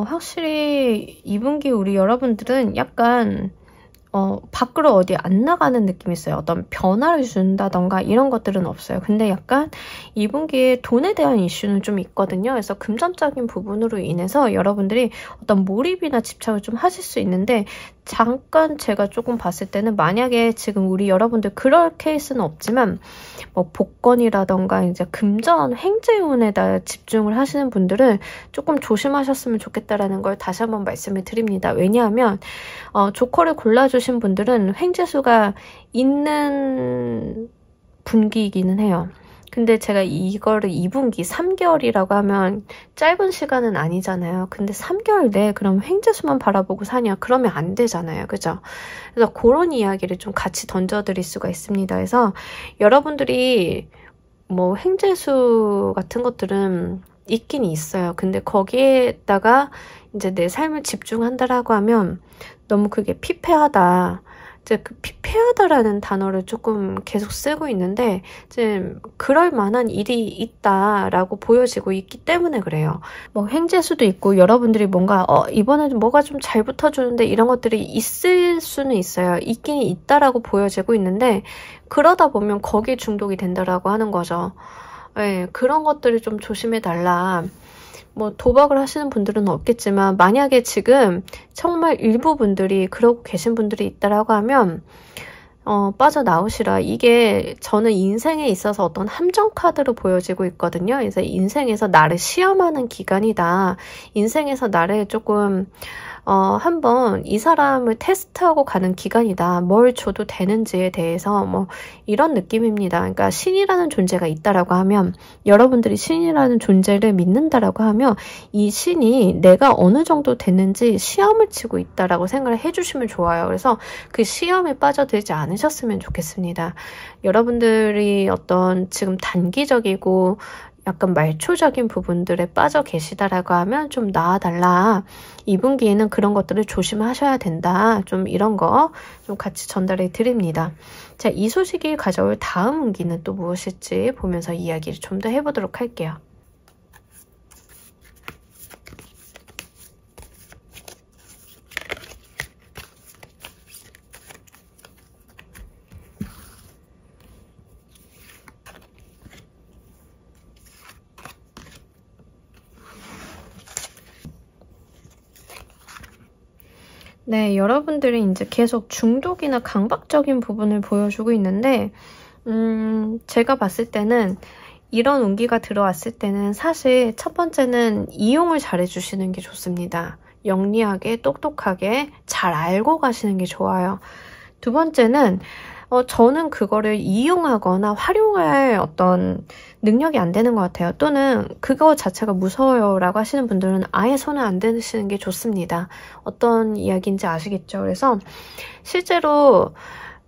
확실히 2분기 우리 여러분들은 약간 밖으로 어디 안 나가는 느낌이 있어요. 어떤 변화를 준다던가 이런 것들은 없어요. 근데 약간 2분기에 돈에 대한 이슈는 좀 있거든요. 그래서 금전적인 부분으로 인해서 여러분들이 어떤 몰입이나 집착을 좀 하실 수 있는데 잠깐 제가 조금 봤을 때는 만약에 지금 우리 여러분들 그럴 케이스는 없지만 뭐 복권이라던가 이제 금전 행재운에다 집중을 하시는 분들은 조금 조심하셨으면 좋겠다라는 걸 다시 한번 말씀을 드립니다. 왜냐하면 조커를 골라주신 분들은 횡재수가 있는 분기이기는 해요. 근데 제가 이거를 2분기 3개월이라고 하면 짧은 시간은 아니잖아요. 근데 3개월 내에 그럼 횡재수만 바라보고 사냐? 그러면 안 되잖아요. 그죠? 그래서 그런 이야기를 좀 같이 던져드릴 수가 있습니다. 그래서 여러분들이 뭐 횡재수 같은 것들은 있긴 있어요. 근데 거기에다가 이제 내 삶을 집중한다라고 하면 너무 그게 피폐하다. 이제 그 피폐하다라는 단어를 조금 계속 쓰고 있는데 이제 그럴 만한 일이 있다라고 보여지고 있기 때문에 그래요. 뭐 횡재수도 있고 여러분들이 뭔가 이번에는 뭐가 좀 잘 붙어주는데 이런 것들이 있을 수는 있어요. 있긴 있다라고 보여지고 있는데 그러다 보면 거기에 중독이 된다라고 하는 거죠. 네, 그런 것들을 좀 조심해달라. 뭐 도박을 하시는 분들은 없겠지만 만약에 지금 정말 일부 분들이 그러고 계신 분들이 있다라고 하면 빠져나오시라. 이게 저는 인생에 있어서 어떤 함정 카드로 보여지고 있거든요. 그래서 인생에서 나를 시험하는 기간이다. 인생에서 나를 조금 한번 이 사람을 테스트하고 가는 기간이다. 뭘 줘도 되는지에 대해서 뭐 이런 느낌입니다. 그러니까 신이라는 존재가 있다라고 하면 여러분들이 신이라는 존재를 믿는다라고 하면 이 신이 내가 어느 정도 됐는지 시험을 치고 있다라고 생각을 해주시면 좋아요. 그래서 그 시험에 빠져들지 않으셨으면 좋겠습니다. 여러분들이 어떤 지금 단기적이고 약간 말초적인 부분들에 빠져 계시다라고 하면 좀 나아달라. 2분기에는 그런 것들을 조심하셔야 된다. 좀 이런 거 좀 같이 전달해 드립니다. 자, 이 소식이 가져올 다음 운기는 또 무엇일지 보면서 이야기를 좀 더 해보도록 할게요. 네, 여러분들이 이제 계속 중독이나 강박적인 부분을 보여주고 있는데, 제가 봤을 때는 이런 운기가 들어왔을 때는 사실 첫 번째는 이용을 잘 해주시는 게 좋습니다. 영리하게, 똑똑하게 잘 알고 가시는 게 좋아요. 두 번째는 저는 그거를 이용하거나 활용할 어떤 능력이 안 되는 것 같아요. 또는 그거 자체가 무서워요 라고 하시는 분들은 아예 손을 안 대시는 게 좋습니다. 어떤 이야기인지 아시겠죠? 그래서 실제로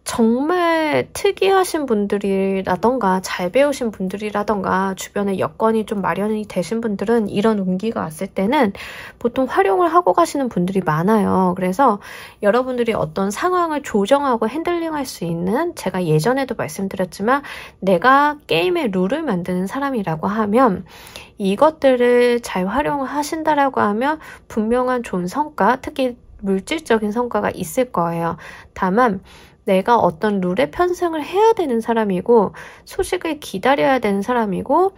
정말 특이하신 분들이라던가 잘 배우신 분들이라던가 주변에 여건이 좀 마련이 되신 분들은 이런 운기가 왔을 때는 보통 활용을 하고 가시는 분들이 많아요. 그래서 여러분들이 어떤 상황을 조정하고 핸들링할 수 있는, 제가 예전에도 말씀드렸지만 내가 게임의 룰을 만드는 사람이라고 하면 이것들을 잘 활용하신다라고 하면 분명한 좋은 성과, 특히 물질적인 성과가 있을 거예요. 다만 내가 어떤 룰에 편승을 해야 되는 사람이고 소식을 기다려야 되는 사람이고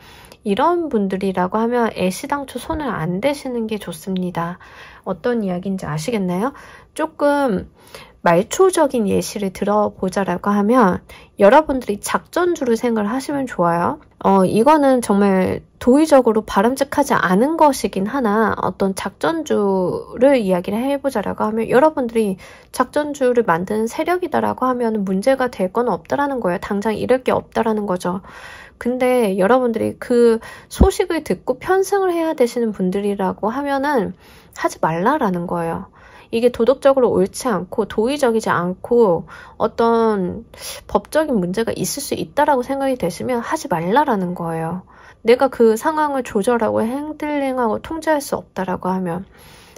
이런 분들이라고 하면 애시당초 손을 안 대시는 게 좋습니다. 어떤 이야기인지 아시겠나요? 조금 말초적인 예시를 들어보자라고 하면 여러분들이 작전주를 생각을 하시면 좋아요. 이거는 정말 도의적으로 바람직하지 않은 것이긴 하나 어떤 작전주를 이야기를 해보자라고 하면 여러분들이 작전주를 만드는 세력이다라고 하면 문제가 될 건 없다라는 거예요. 당장 이럴 게 없다라는 거죠. 근데 여러분들이 그 소식을 듣고 편승을 해야 되시는 분들이라고 하면은 하지 말라라는 거예요. 이게 도덕적으로 옳지 않고 도의적이지 않고 어떤 법적인 문제가 있을 수 있다라고 생각이 되시면 하지 말라라는 거예요. 내가 그 상황을 조절하고 핸들링하고 통제할 수 없다라고 하면.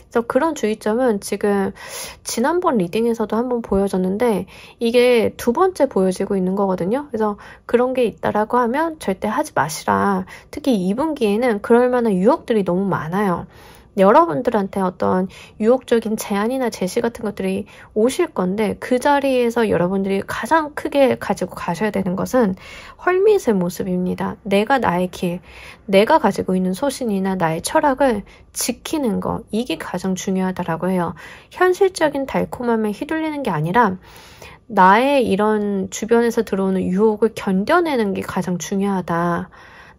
그래서 그런 주의점은 지금 지난번 리딩에서도 한번 보여줬는데 이게 두 번째 보여지고 있는 거거든요. 그래서 그런 게 있다라고 하면 절대 하지 마시라. 특히 2분기에는 그럴 만한 유혹들이 너무 많아요. 여러분들한테 어떤 유혹적인 제안이나 제시 같은 것들이 오실 건데 그 자리에서 여러분들이 가장 크게 가지고 가셔야 되는 것은 헐밋의 모습입니다. 내가 나의 길, 내가 가지고 있는 소신이나 나의 철학을 지키는 거, 이게 가장 중요하다라고 해요. 현실적인 달콤함에 휘둘리는 게 아니라 나의 이런 주변에서 들어오는 유혹을 견뎌내는 게 가장 중요하다.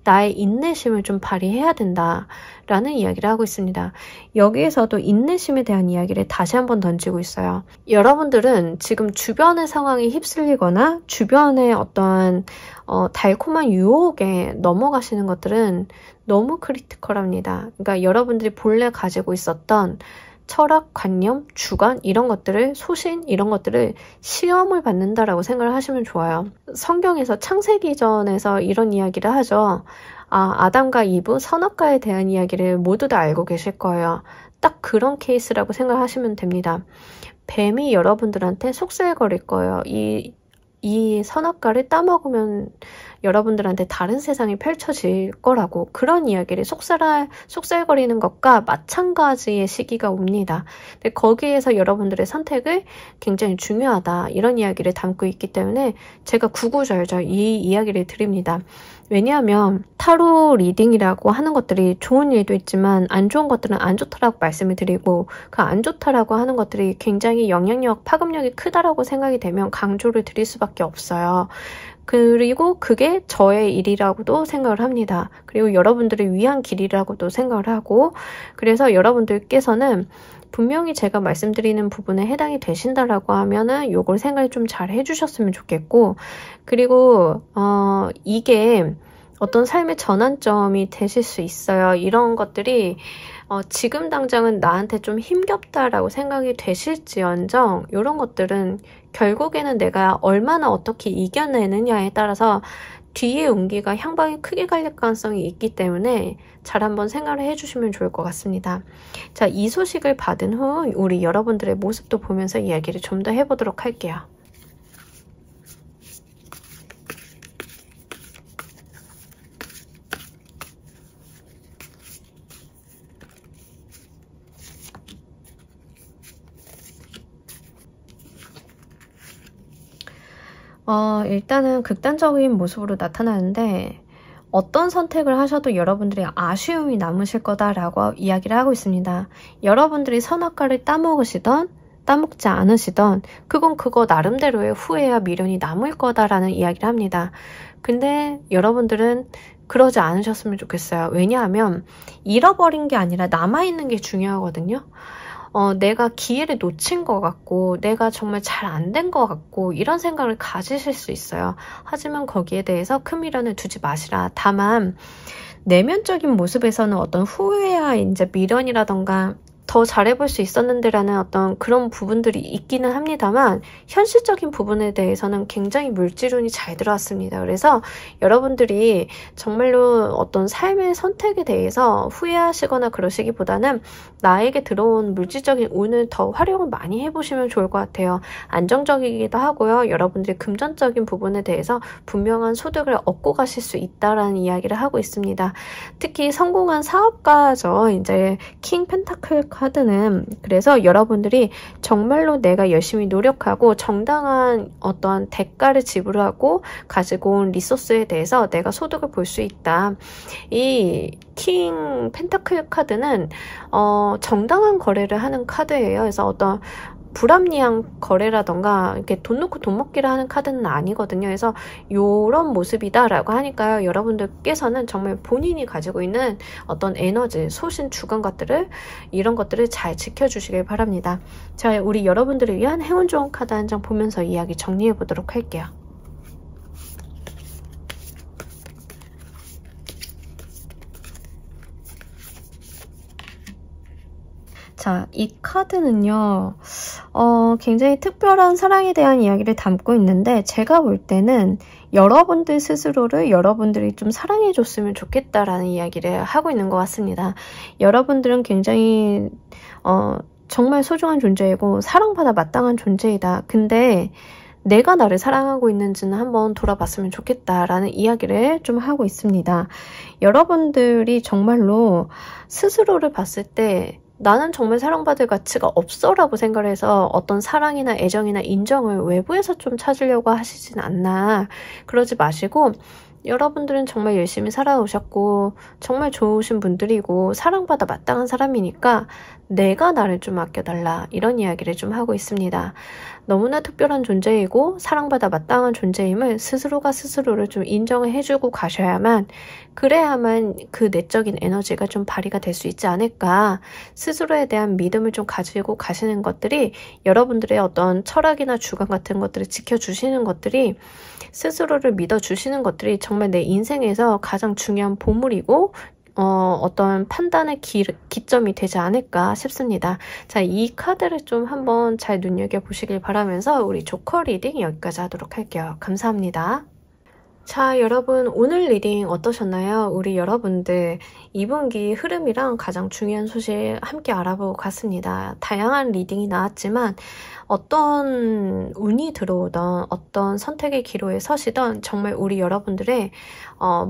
나의 인내심을 좀 발휘해야 된다라는 이야기를 하고 있습니다. 여기에서도 인내심에 대한 이야기를 다시 한번 던지고 있어요. 여러분들은 지금 주변의 상황에 휩쓸리거나 주변의 어떤 달콤한 유혹에 넘어가시는 것들은 너무 크리티컬합니다. 그러니까 여러분들이 본래 가지고 있었던 철학, 관념, 주관 이런 것들을 소신 이런 것들을 시험을 받는다라고 생각을 하시면 좋아요. 성경에서 창세기전에서 이런 이야기를 하죠. 아담과 이브 선악과에 대한 이야기를 모두 다 알고 계실 거예요. 딱 그런 케이스라고 생각하시면 됩니다. 뱀이 여러분들한테 속삭거릴 거예요. 이 선악과를 따먹으면 여러분들한테 다른 세상이 펼쳐질 거라고, 그런 이야기를 속살거리는 것과 마찬가지의 시기가 옵니다. 근데 거기에서 여러분들의 선택을 굉장히 중요하다, 이런 이야기를 담고 있기 때문에 제가 구구절절 이 이야기를 드립니다. 왜냐하면 타로 리딩이라고 하는 것들이 좋은 일도 있지만 안 좋은 것들은 안 좋다라고 말씀을 드리고, 그 안 좋다라고 하는 것들이 굉장히 영향력, 파급력이 크다라고 생각이 되면 강조를 드릴 수밖에 없어요. 그리고 그게 저의 일이라고도 생각을 합니다. 그리고 여러분들을 위한 길이라고도 생각을 하고, 그래서 여러분들께서는 분명히 제가 말씀드리는 부분에 해당이 되신다라고 하면은 요걸 생각을 좀 잘 해주셨으면 좋겠고, 그리고 이게 어떤 삶의 전환점이 되실 수 있어요. 이런 것들이 지금 당장은 나한테 좀 힘겹다라고 생각이 되실지언정 이런 것들은 결국에는 내가 얼마나 어떻게 이겨내느냐에 따라서 뒤에 운기가 향방이 크게 갈릴 가능성이 있기 때문에 잘 한번 생각을 해주시면 좋을 것 같습니다. 자, 이 소식을 받은 후 우리 여러분들의 모습도 보면서 이야기를 좀 더 해보도록 할게요. 일단은 극단적인 모습으로 나타나는데 어떤 선택을 하셔도 여러분들이 아쉬움이 남으실 거다라고 이야기를 하고 있습니다. 여러분들이 선악과를 따먹으시던 따먹지 않으시던 그건 그거 나름대로의 후회와 미련이 남을 거다라는 이야기를 합니다. 근데 여러분들은 그러지 않으셨으면 좋겠어요. 왜냐하면 잃어버린 게 아니라 남아있는 게 중요하거든요. 내가 기회를 놓친 것 같고 내가 정말 잘 안 된 것 같고 이런 생각을 가지실 수 있어요. 하지만 거기에 대해서 큰 미련을 두지 마시라. 다만 내면적인 모습에서는 어떤 후회와 이제 미련이라던가 더 잘해볼 수 있었는데 라는 어떤 그런 부분들이 있기는 합니다만 현실적인 부분에 대해서는 굉장히 물질운이 잘 들어왔습니다. 그래서 여러분들이 정말로 어떤 삶의 선택에 대해서 후회하시거나 그러시기보다는 나에게 들어온 물질적인 운을 더 활용을 많이 해보시면 좋을 것 같아요. 안정적이기도 하고요. 여러분들이 금전적인 부분에 대해서 분명한 소득을 얻고 가실 수 있다라는 이야기를 하고 있습니다. 특히 성공한 사업가죠. 이제 킹 펜타클 카드는 그래서 여러분들이 정말로 내가 열심히 노력하고 정당한 어떤 대가를 지불하고 가지고 온 리소스에 대해서 내가 소득을 볼 수 있다. 이 킹 펜타클 카드는 정당한 거래를 하는 카드예요. 그래서 어떤 불합리한 거래라던가 이렇게 돈 놓고 돈 먹기를 하는 카드는 아니거든요. 그래서 요런 모습이다라고 하니까요. 여러분들께서는 정말 본인이 가지고 있는 어떤 에너지, 소신, 주관 것들을 이런 것들을 잘 지켜주시길 바랍니다. 자, 우리 여러분들을 위한 행운 좋은 카드 한 장 보면서 이야기 정리해 보도록 할게요. 자, 이 카드는요, 굉장히 특별한 사랑에 대한 이야기를 담고 있는데, 제가 볼 때는 여러분들 스스로를 여러분들이 좀 사랑해줬으면 좋겠다라는 이야기를 하고 있는 것 같습니다. 여러분들은 굉장히, 정말 소중한 존재이고, 사랑받아 마땅한 존재이다. 근데, 내가 나를 사랑하고 있는지는 한번 돌아봤으면 좋겠다라는 이야기를 좀 하고 있습니다. 여러분들이 정말로 스스로를 봤을 때 나는 정말 사랑받을 가치가 없어 라고 생각을 해서 어떤 사랑이나 애정이나 인정을 외부에서 좀 찾으려고 하시진 않나. 그러지 마시고 여러분들은 정말 열심히 살아오셨고 정말 좋으신 분들이고 사랑받아 마땅한 사람이니까 내가 나를 좀 아껴달라, 이런 이야기를 좀 하고 있습니다. 너무나 특별한 존재이고 사랑받아 마땅한 존재임을 스스로가 스스로를 좀 인정을 해주고 가셔야만, 그래야만 그 내적인 에너지가 좀 발휘가 될 수 있지 않을까. 스스로에 대한 믿음을 좀 가지고 가시는 것들이, 여러분들의 어떤 철학이나 주관 같은 것들을 지켜주시는 것들이, 스스로를 믿어주시는 것들이 정말 내 인생에서 가장 중요한 보물이고 어떤 판단의 기점이 되지 않을까 싶습니다. 자, 이 카드를 좀 한번 잘 눈여겨보시길 바라면서 우리 조커 리딩 여기까지 하도록 할게요. 감사합니다. 자, 여러분 오늘 리딩 어떠셨나요? 우리 여러분들 2분기 흐름이랑 가장 중요한 소식 함께 알아보고 갔습니다. 다양한 리딩이 나왔지만 어떤 운이 들어오던 어떤 선택의 기로에 서시던 정말 우리 여러분들의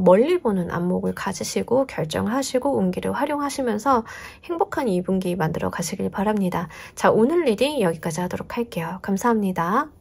멀리 보는 안목을 가지시고 결정하시고 운기를 활용하시면서 행복한 2분기 만들어 가시길 바랍니다. 자, 오늘 리딩 여기까지 하도록 할게요. 감사합니다.